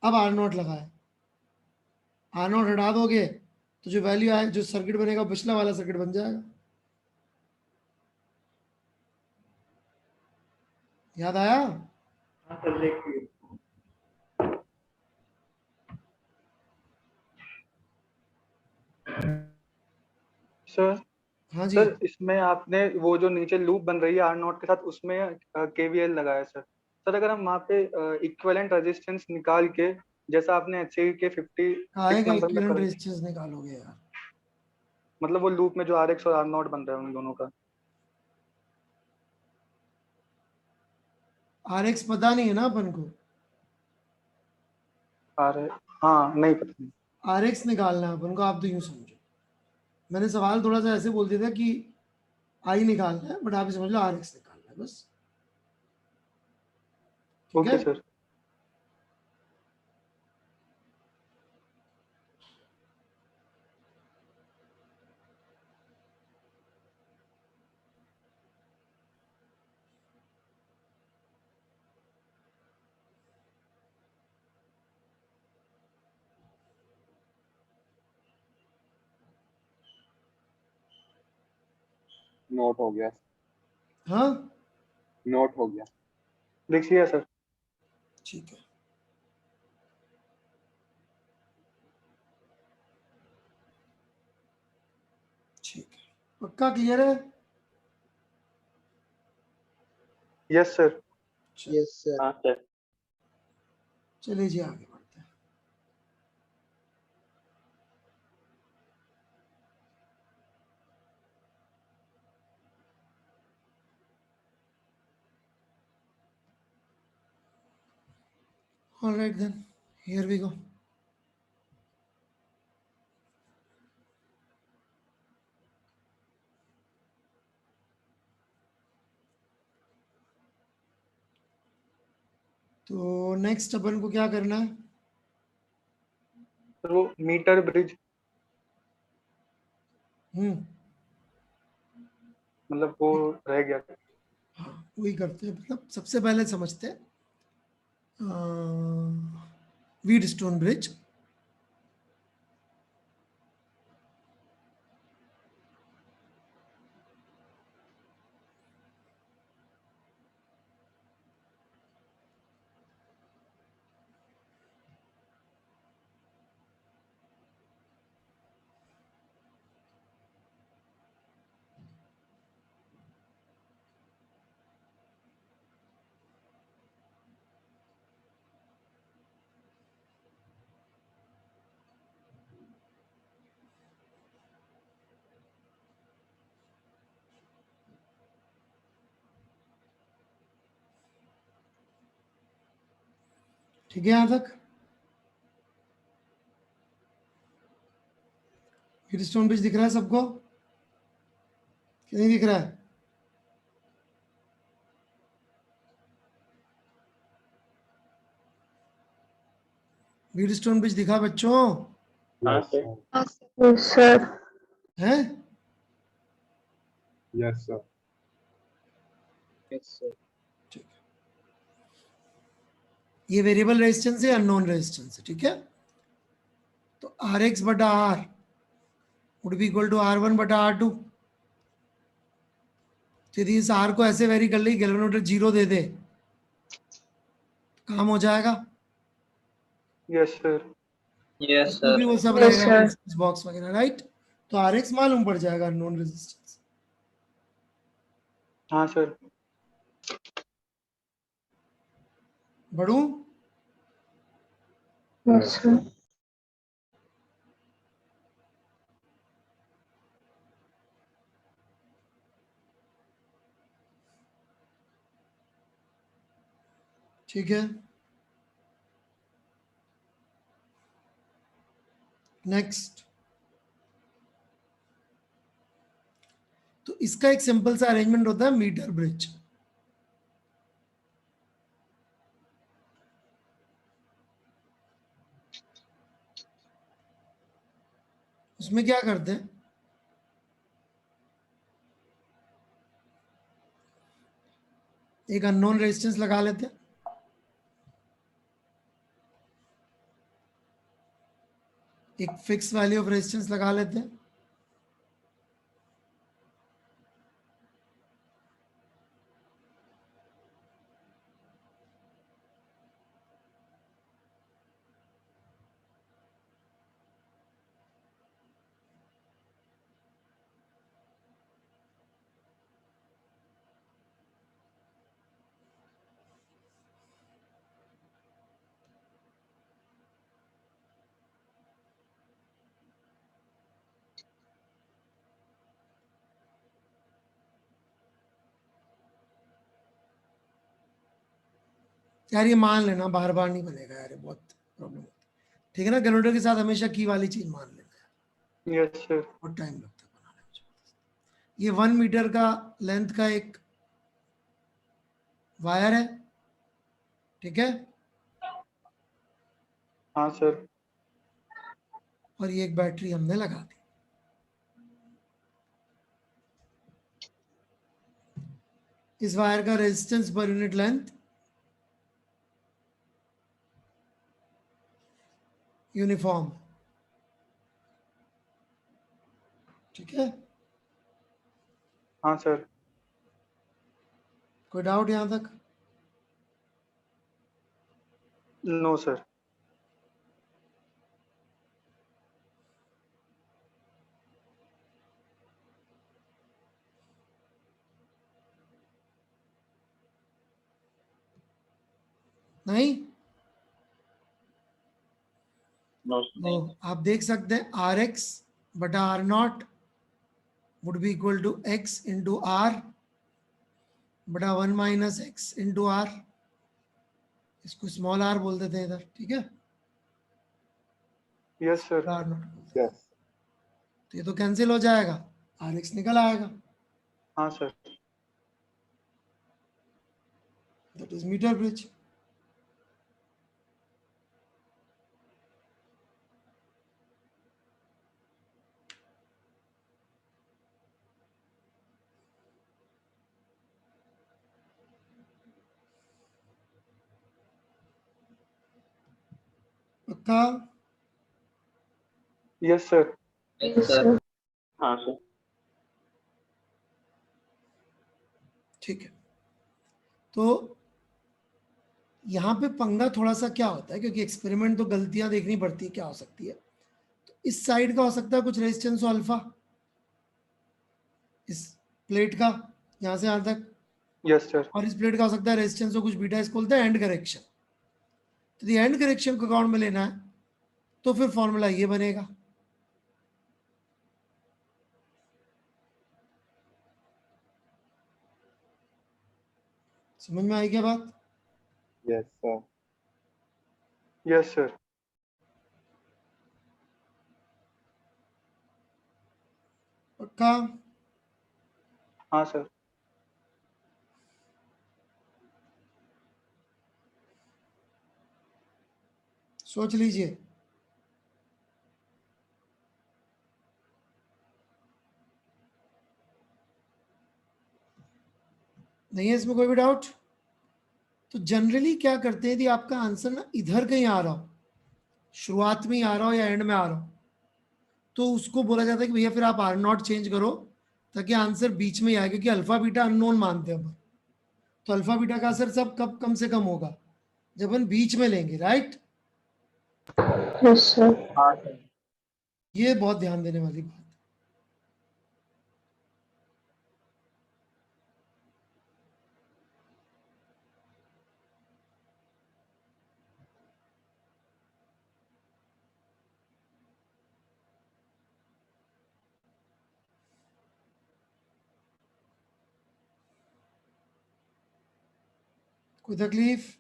अब R0 लगाया, R0 हटा दोगे तो जो वैल्यू आए, जो सर्किट बनेगा पिछला वाला सर्किट बन जाएगा। याद आया? हाँ सर, देखिए सर हाँ जी। सर इसमें आपने वो जो नीचे लूप बन रही है R0 के साथ, उसमें KVL लगाया सर। सर अगर हम वहाँ पे इक्विवेलेंट रेजिस्टेंस निकाल के, जैसा आपने HCE के 56 आएगा नंबर में इक्विवेलेंट कर, रेजिस्टेंस निकालोगे यार? मतलब वो लूप में जो RX और R0 बन रहा है उन दोनों का। RX पता नहीं है ना अपन को, अरे हाँ, नहीं पता। RX निकालना है अपन को। आप तो यूं समझो, मैंने सवाल थोड़ा सा ऐसे बोल दिया था कि आई निकालना है, बट आप ही समझ लो RX निकालना है बस। ठीक ओके है? सर। नोट हो गया, हाँ नोट हो गया। लिखिए सर। ठीक है। ठीक है, पक्का क्लियर है? Yes sir. Yes, sir. हाँ सर। चलिए जी आगे बढ़ते हैं। All right then, here we go. तो नेक्स्ट अपन को क्या करना है? सर वो मीटर ब्रिज, मतलब वो रह गया। हाँ वही करते हैं। मतलब सबसे पहले समझते हैं व्हीटस्टोन ब्रिज। ठीक है, यहां तक व्हीटस्टोन ब्रिज दिख रहा है सबको कि नहीं दिख रहा है? व्हीटस्टोन ब्रिज दिखा बच्चों? हाँ सर। Yes, sir. है? Yes sir. Yes sir. ठीक है। ये वेरिएबल रेजिस्टेंस है, अननोन रेजिस्टेंस है, ठीक है? तो आर एक्स बटा R would be equal to R1 बटा R2। तो यदि इस आर को ऐसे वेरी कर ली, गैल्वेनोमीटर 0 दे दे, काम हो जाएगा। Yes sir. यस इसमें भी सर। वो सब Yes, रहेगा, sir. रेजिस्टेंस बॉक्स वगैरह, राइट? तो आर एक्स मालूम पड़ जाएगा, अननोन रेजिस्टेंस। हाँ सर। बढ़ूं? Yes, sir. ठीक है, नेक्स्ट। तो इसका एक सिंपल सा अरेंजमेंट होता है मीटर ब्रिज। उसमें क्या करते हैं, एक अननोन रेजिस्टेंस लगा लेते हैं, एक फिक्स वैल्यू ऑफ रेजिस्टेंस लगा लेते हैं, यार ये मान लेना, बार बार नहीं बनेगा यार, ये बहुत प्रॉब्लम होती है, ठीक है ना? कैलकुलेटर के साथ हमेशा की वाली चीज मान लेना है, यस सर। बहुत टाइम लगता है बनाने में। ये 1 मीटर का लेंथ का एक वायर है, ठीक है? हाँ सर। और ये एक बैटरी हमने लगा दी। इस वायर का resistance per unit length uniform, ठीक है? हाँ सर। कोई डाउट यहां तक? No sir. नहीं? नो तो आप देख सकते हैं आर एक्स बटा R not would be equal to X into R बटा 1 माइनस एक्स इंटू आर। इसको स्मॉल आर बोल देते हैं इधर, ठीक है? Yes sir. आर नॉट बोलते हैं। यस। तो ये तो कैंसिल हो जाएगा, आर एक्स निकल आएगा, हाँ sir. That is metre bridge. पक्का? Yes sir. Yes Yes, sir. sir. हाँ सर। ठीक है। तो यहाँ पे पंगा थोड़ा सा क्या होता है, क्योंकि एक्सपेरिमेंट तो गलतियां देखनी पड़ती है, क्या हो सकती है? तो इस साइड का हो सकता है कुछ रेजिस्टेंस अल्फा, इस प्लेट का यहाँ से यहाँ तक, यस सर। और इस प्लेट का हो सकता है रेजिस्टेंस कुछ बीटा, इसको बोलते हैं एंड करेक्शन। तो एंड करेक्शन को अकाउंट में लेना है तो फिर फॉर्मूला ये बनेगा। समझ में आई क्या बात? Yes sir. Yes sir. पक्का? हाँ सर। सोच लीजिए। नहीं है इसमें कोई भी डाउट? तो जनरली क्या करते हैं, यदि आपका आंसर ना इधर कहीं आ रहा हो, शुरुआत में ही आ रहा हो या एंड में आ रहा हो, तो उसको बोला जाता है कि भैया फिर आप आर नॉट चेंज करो ताकि आंसर बीच में ही आए, क्योंकि अल्फा बीटा अननोन मानते हैं अपन। तो अल्फा बीटा का असर सब कब कम से कम होगा, जब अपन बीच में लेंगे, राइट? Yes sir. हाँ सर। ये बहुत ध्यान देने वाली बात। कोई तकलीफ?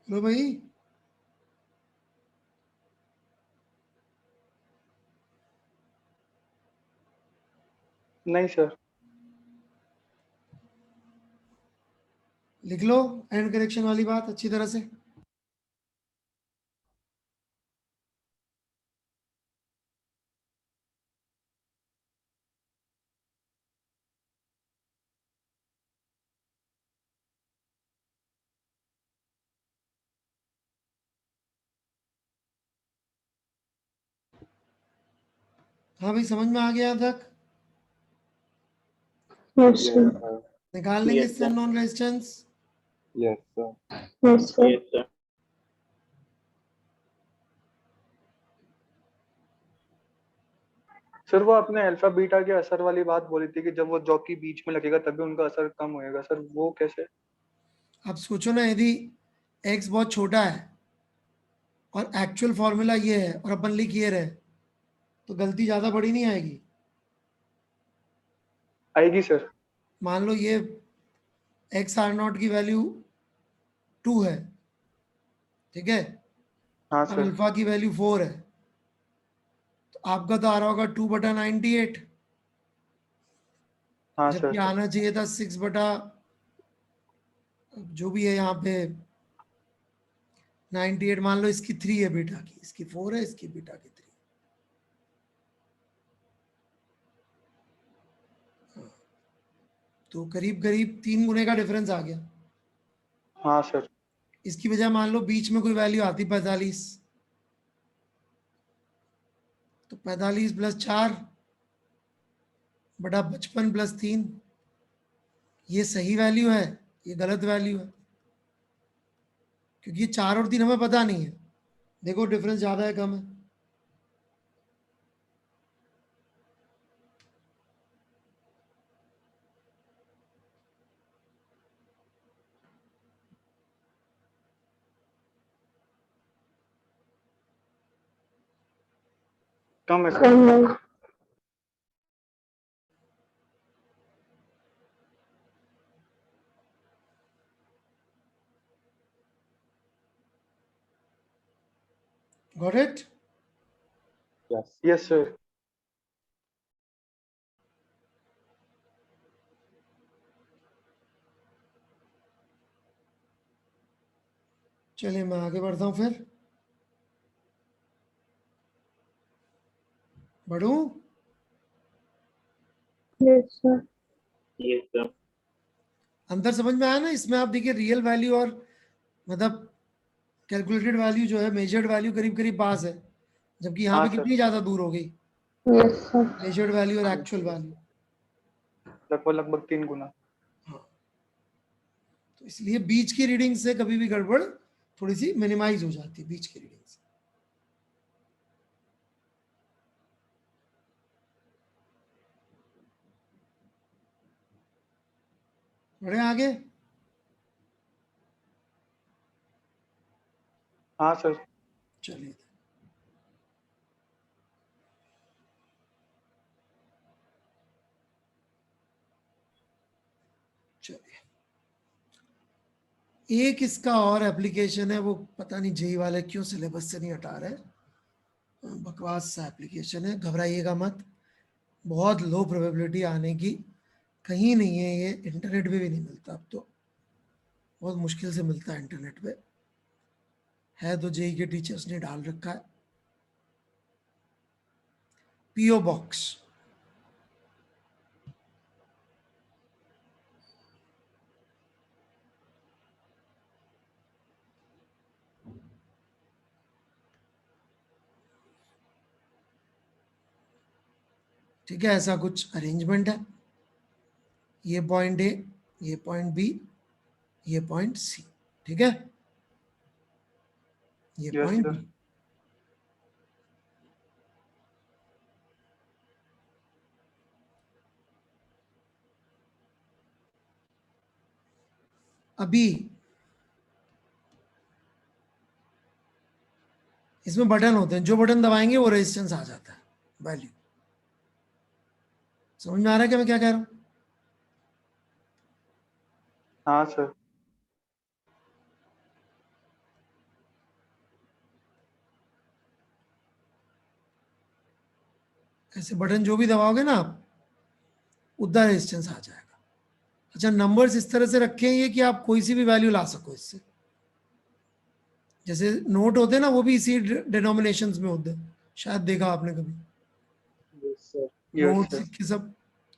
लो भाई, नहीं सर। लिख लो एंड करेक्शन वाली बात अच्छी तरह से। हाँ भाई, समझ में आ गया यहाँ तक? Yes Yes, sir. sir. निकाल लेंगे Yes, इससे sir. Non resistance. Yes, sir. Yes sir. Yes, sir. Sir वो आपने अल्फा बीटा के असर वाली बात बोली थी कि जब वो जॉकी बीच में लगेगा तभी उनका असर कम होएगा, सर वो कैसे? आप सोचो ना, यदि x बहुत छोटा है और एक्चुअल फॉर्मूला ये है और अपन लिख ये रहे, तो गलती ज्यादा बड़ी नहीं आएगी? आएगी सर। मान लो ये x आर नॉट की वैल्यू 2 है, ठीक है, हाँ और सर। अल्फा की वैल्यू 4 है, तो आपका तो आ रहा होगा 2/98, हाँ जबकि सर। आना चाहिए था 6 बटा जो भी है यहाँ पे 98। मान लो इसकी 3 है बीटा की, इसकी 4 है, इसकी बीटा की 3। तो करीब करीब 3 गुने का डिफरेंस आ गया। हाँ सर। इसकी वजह मान लो बीच में कोई वैल्यू आती 45, तो 45 + 4 बटा 55 + 3, ये सही वैल्यू है, ये गलत वैल्यू है, क्योंकि ये 4 और 3 हमें पता नहीं है। देखो डिफरेंस ज्यादा है कम है? कम है सर। कम है। Got it? Yes. Yes sir. चलिए मैं आगे बढ़ता हूँ, फिर बढ़ू? Yes sir. Yes, sir. अंदर समझ में आया ना? इसमें आप देखिए रियल वैल्यू और मतलब कैलकुलेटेड वैल्यू जो है, मेजर्ड वैल्यू करीब करीब पास है, जबकि यहाँ हाँ पे सर। कितनी ज्यादा दूर हो गई यस सर। मेजर्ड वैल्यू और एक्चुअल वैल्यू। लगभग लगभग 3 गुना। हाँ, तो इसलिए बीच की रीडिंग से कभी भी गड़बड़ थोड़ी सी मिनिमाइज हो जाती है, बीच की रीडिंग से। बढ़े आगे? हाँ सर। चलिए, चलिए एक इसका और एप्लीकेशन है, वो पता नहीं जेई वाले क्यों सिलेबस से नहीं हटा रहे, बकवास सा एप्लीकेशन है, घबराइएगा मत, बहुत लो प्रोबेबिलिटी आने की, कहीं नहीं है ये, इंटरनेट पे भी नहीं मिलता अब तो, बहुत मुश्किल से मिलता है इंटरनेट पे, है तो जेई के टीचर्स ने डाल रखा है। पीओ बॉक्स, ठीक है, ऐसा कुछ अरेंजमेंट है, ये पॉइंट ए, ये पॉइंट बी, ये पॉइंट सी, ठीक है, ये यस पॉइंट सर। बी। अभी इसमें बटन होते हैं, जो बटन दबाएंगे वो रेजिस्टेंस आ जाता है, वैल्यू। समझ में आ रहा है क्या मैं क्या कह रहा हूं? हाँ सर। ऐसे बटन जो भी दबाओगे ना आप, उतना रेजिस्टेंस आ जाएगा। अच्छा, नंबर्स इस तरह से रखे हैं ये कि आप कोई सी भी वैल्यू ला सको इससे, जैसे नोट होते हैं ना, वो भी इसी डिनोमिनेशंस में होते हैं, शायद देखा आपने कभी, यस नोट सर। सिक्के सब,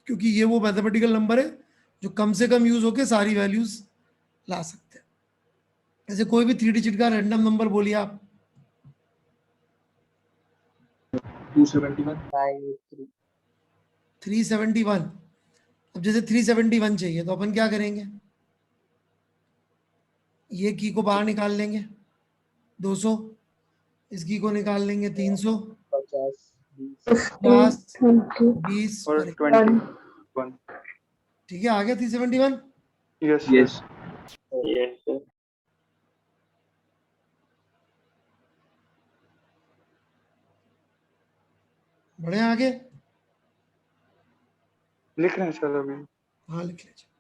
क्योंकि ये वो मैथमेटिकल नंबर है जो कम से कम यूज होके सारी वैल्यूज ला सकते हैं। जैसे कोई भी 3 डिजिट का रैंडम नंबर बोलिए आप, 271 371। अब जैसे 371 चाहिए तो अपन क्या करेंगे, ये की को बाहर निकाल लेंगे 200, इस की को निकाल लेंगे 300, 50, 20 20 और और 21। ठीक है, आ गया 371। Yes yes sir. Yes sir. बढ़े आगे, लिख रहे हैं सर अभी। हाँ लिख लीजिए।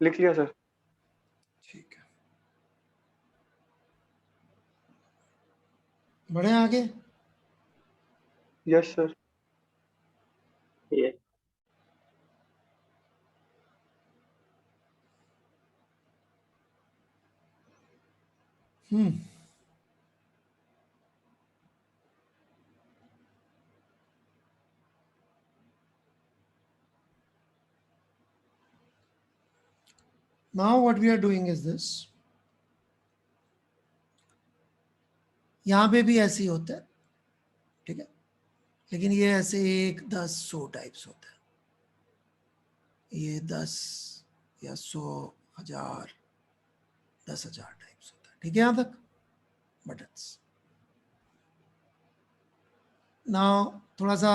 लिख लिया सर। ठीक है, बढ़े आगे। Yes sir. Yes. Hmm, now what we are doing is this, यहां पे भी ऐसे ही होता है, ठीक है, लेकिन ये ऐसे 1, 10, 100 टाइप्स होता है, ये 10 या 100, 1000, 10,000 टाइप्स होता है, ठीक है, यहां तक बटन्स। ना थोड़ा सा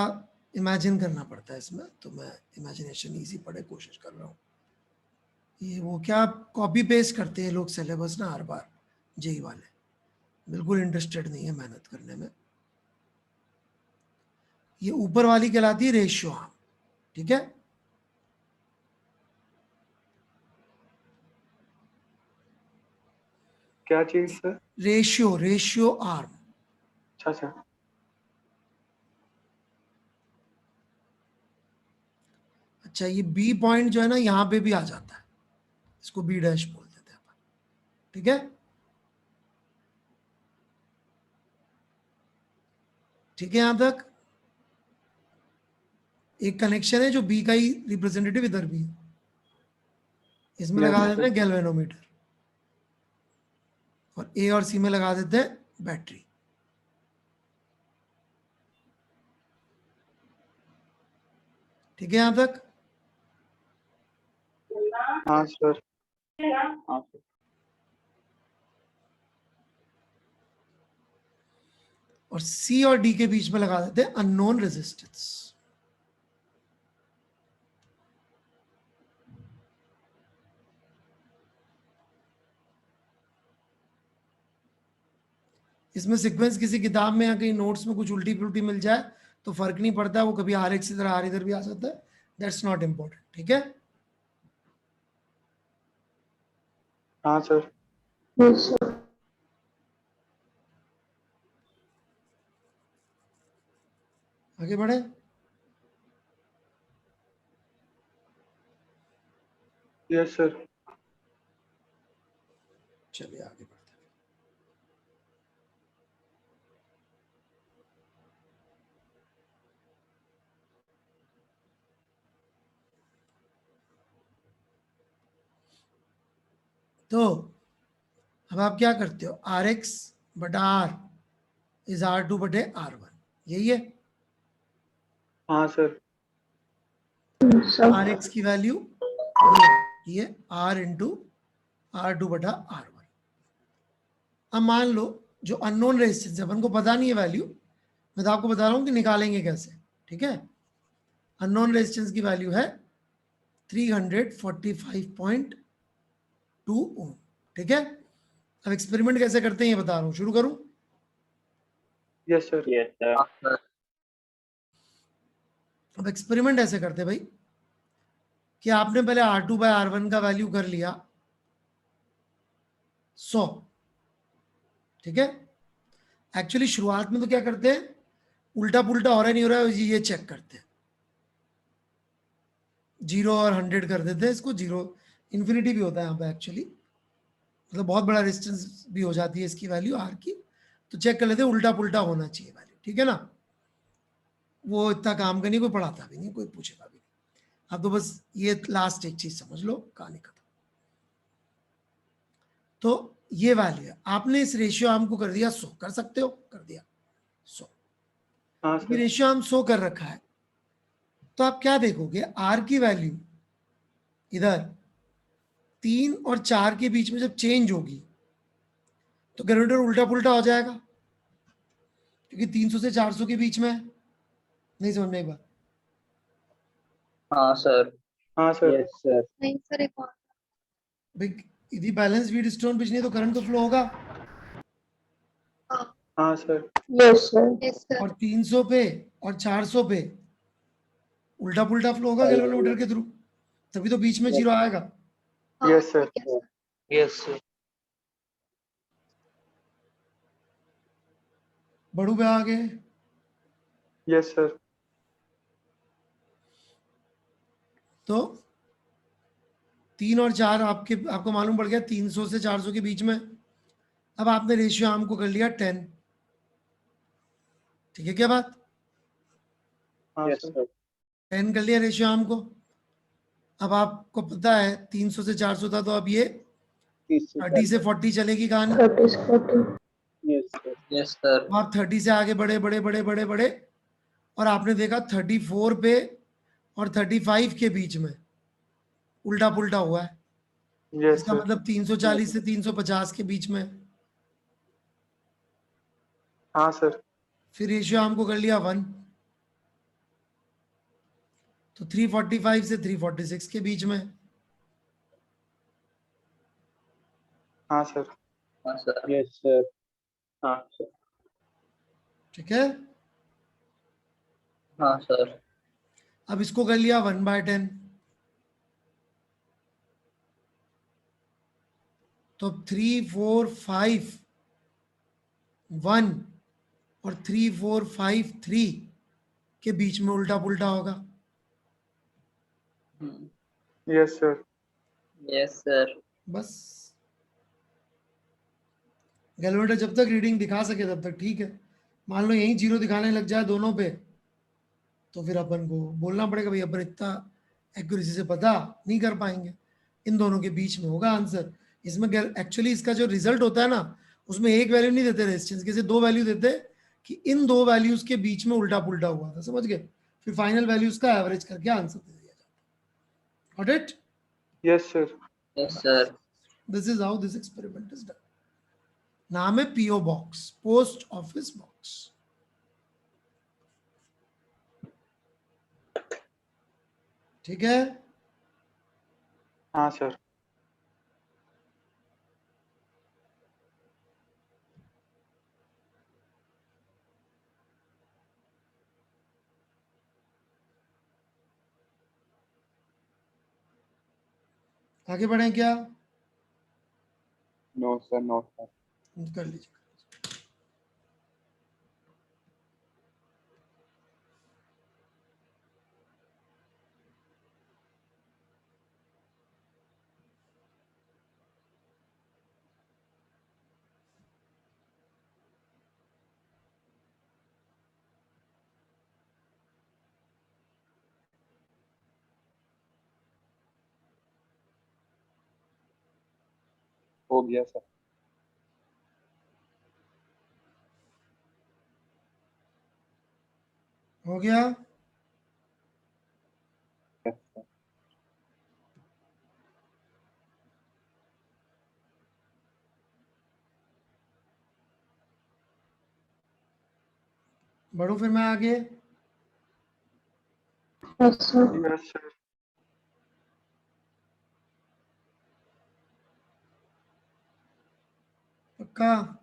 इमेजिन करना पड़ता है इसमें, तो मैं इमेजिनेशन इजी पढ़े कोशिश कर रहा हूँ। ये वो क्या कॉपी पेस्ट करते हैं लोग सिलेबस ना हर बार, जेई वाले बिल्कुल इंटरेस्टेड नहीं है मेहनत करने में। ये ऊपर वाली कहलाती है रेशियो आर्म, ठीक है, क्या चीज सर? Ratio arm. अच्छा अच्छा। अच्छा, ये बी पॉइंट जो है ना यहाँ पे भी आ जाता है, इसको बी डैश बोल देते हैं अपन, ठीक है, ठीक है, यहां तक एक कनेक्शन है जो बी का ही रिप्रेजेंटेटिव इधर भी है, इसमें लगा देते हैं गैल्वेनोमीटर, और ए और सी में लगा देते हैं बैटरी, ठीक है, यहां तक। हाँ सर। हाँ सर। और सी और डी के बीच में लगा देते हैं अननोन रेजिस्टेंस। इसमें सीक्वेंस किसी किताब में या कहीं नोट्स में कुछ उल्टी पुल्टी मिल जाए तो फर्क नहीं पड़ता, वो कभी आर एक्स की तरह आर इधर भी आ सकता है, दैट्स नॉट इम्पोर्टेंट। ठीक है, हाँ सर। Yes, sir. आगे बढ़े। Yes sir. चलिए आगे बढ़ते हैं। तो अब आप क्या करते हो, आर एक्स बटा आर इज आर टू बटे आर वन, यही है। हाँ sir. Yes, sir. R X की वैल्यू ये आर इंटू आर टू बटा आर वन। अब मान लो जो अननोन रेजिस्टेंस है, अपन को पता नहीं है वैल्यू, मैं तो आपको बता रहा हूं कि निकालेंगे कैसे। ठीक है, अननोन रेजिस्टेंस की वैल्यू है 345.2 ओम। ठीक है, अब एक्सपेरिमेंट कैसे करते हैं ये बता रहा हूं, शुरू करूं। Yes sir. Yes sir. हाँ सर। अब एक्सपेरिमेंट ऐसे करते भाई कि आपने पहले R2 बाय R1 का वैल्यू कर लिया 100। ठीक है, एक्चुअली शुरुआत में तो क्या करते हैं, उल्टा पुल्टा हो रहा है नहीं हो रहा है ये चेक करते हैं, 0 और 100 कर देते हैं इसको, 0 इन्फिनिटी भी होता है यहाँ पे एक्चुअली, मतलब बहुत बड़ा रेजिस्टेंस भी हो जाती है इसकी वैल्यू आर की, तो चेक कर लेते हैं उल्टा पुल्टा होना चाहिए वैल्यू। ठीक है ना, वो इतना काम का नहीं, कोई पढ़ाता भी नहीं, कोई पूछेगा भी नहीं। अब तो बस ये लास्ट एक चीज समझ लो, कहानी खत्म। तो ये वैल्यू है, आपने इस रेशियो आर्म को कर दिया 100, कर सकते हो, कर दिया 100। हाँ ये सर। रेशियो आर्म 100 कर रखा है, तो आप क्या देखोगे, आर की वैल्यू इधर 3 और 4 के बीच में जब चेंज होगी तो कैलकुलेटर उल्टा पुल्टा हो जाएगा, क्योंकि 300 से 400 के बीच में है। नहीं समझ में एक बार। हाँ सर। हाँ सर। Yes sir. नहीं सर, एक और। भाई यदि बैलेंस वीड स्टोन पिच नहीं तो करंट तो फ्लो होगा, हाँ sir. Yes, sir. Yes, sir. और 300 पे और 400 पे उल्टा पुल्टा फ्लो होगा कैलकुलेटर के थ्रू, तभी तो बीच में जीरो आएगा। Yes sir. ठीक है, sir. Yes sir. बढ़ू पे आगे। Yes sir. तो 3 और 4 आपको मालूम पड़ गया 300 से 400 के बीच में। अब आपने रेशियो आर्म को कर लिया 10। ठीक है क्या बात, हाँ यस सर। सर। 10 कर लिया रेशियो आर्म को। अब आपको पता है 300 से 400 था, तो अब ये 30 से 40 चलेगी कहानी। 30 is 40. Yes sir. Yes sir. आप 30 से आगे बढ़े बढ़े बढ़े बढ़े बढ़े और आपने देखा 34 पे और 35 के बीच में उल्टा पुल्टा हुआ है, यस इसका सर। मतलब 340 से 350 के बीच में। हाँ सर। फिर रेशियो आर्म को कर लिया 1, तो 345 से 346 के बीच में। हाँ सर। हाँ सर। Yes sir. हाँ सर। ठीक है, हाँ सर। अब इसको कर लिया 1/10, तो 3 4 5 1 और 3 4 5 3 के बीच में उल्टा पुल्टा होगा। Yes sir. Yes sir. बस कैलकुलेटर जब तक रीडिंग दिखा सके तब तक ठीक है, मान लो यही जीरो दिखाने लग जाए दोनों पे, तो फिर अपन को बोलना पड़ेगा भाई अपन इतना एक्यूरेसी से पता नहीं कर पाएंगे, इन दोनों के बीच में होगा आंसर। इसमें एक्चुअली इसका जो रिजल्ट होता है ना, उसमें एक वैल्यू नहीं देते रेजिस्टेंस के, दो वैल्यू देते कि इन दो वैल्यूज के बीच में उल्टा पुल्टा हुआ था, समझ गए, फिर फाइनल वैल्यूज का एवरेज करके आंसर दे दिया जाता है। Got it? Yes sir. Yes sir. This is how this experiment is done. नाम है P O box, post office box. ठीक है। हाँ सर। आगे बढ़े क्या? No sir, no sir. कर लीजिए। हो गया सर। हो गया। Yes sir. बढ़ो फिर मैं आगे। Yes, sir. Yes sir. पक्का?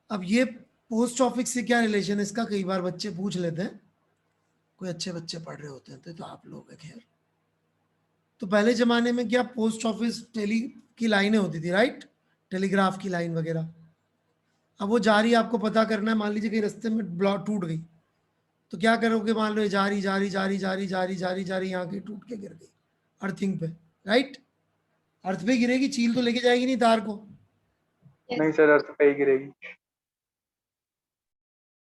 अब ये पोस्ट ऑफिस से क्या रिलेशन है इसका, कई बार बच्चे पूछ लेते हैं, कोई अच्छे बच्चे पढ़ रहे होते हैं तो आप लोग हैं खैर। तो पहले जमाने में क्या पोस्ट ऑफिस टेली की लाइनें होती थी, राइट? टेलीग्राफ की लाइन वगैरह। अब वो जा रही है, आपको पता करना है, मान लीजिए कि रास्ते में ब्लॉक टूट गई, तो क्या करोगे? मान लो ये जा रही जा रही जा रही जा रही जा रही जा रही जा रही, यहाँ की टूट के गिर गई अर्थिंग पे, राइट? अर्थ पे गिरेगी, चील तो लेके जाएगी नहीं तार को। नहीं सर, अर्थ पे ही गिरेगी।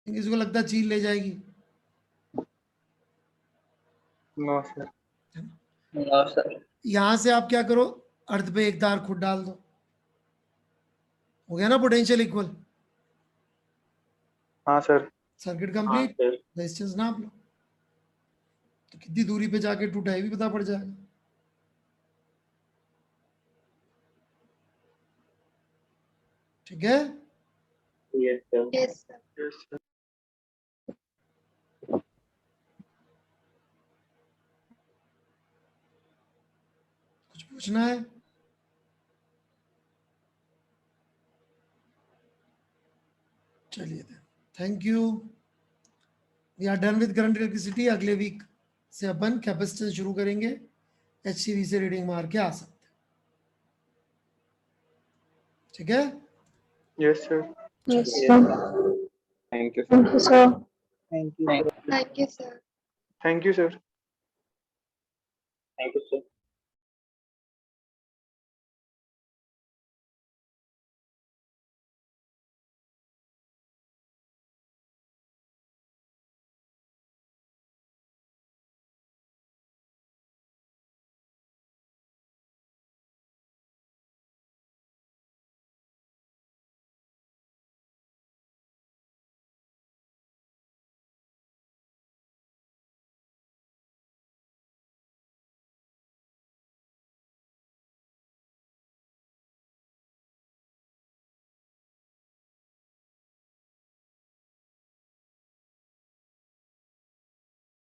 किसी को लगता है चील ले जाएगी? No sir. No sir. यहां से आप क्या करो, अर्थ पे एक तार खुद डाल दो, हो गया ना पोटेंशियल इक्वल। हाँ सर। सर्किट हाँ कंप्लीट। सर। रेजिस्टेंस नाप लो, तो कितनी दूरी पे जाके टूटा है भी पता पड़ जाएगा। ठीक है। Yes sir. Yes, sir. Yes sir. कुछ पूछना है? चलिए, thank you. We are done with current electricity. अगले वीक से अपन कैपेसिटेंस शुरू करेंगे, HCV से रीडिंग मार के आ सकते हैं। ठीक है। Yes sir. Yes, sir. Thank you sir. Thank you, sir. Thank you sir. Thank you, sir. Thank you sir. Thank you sir.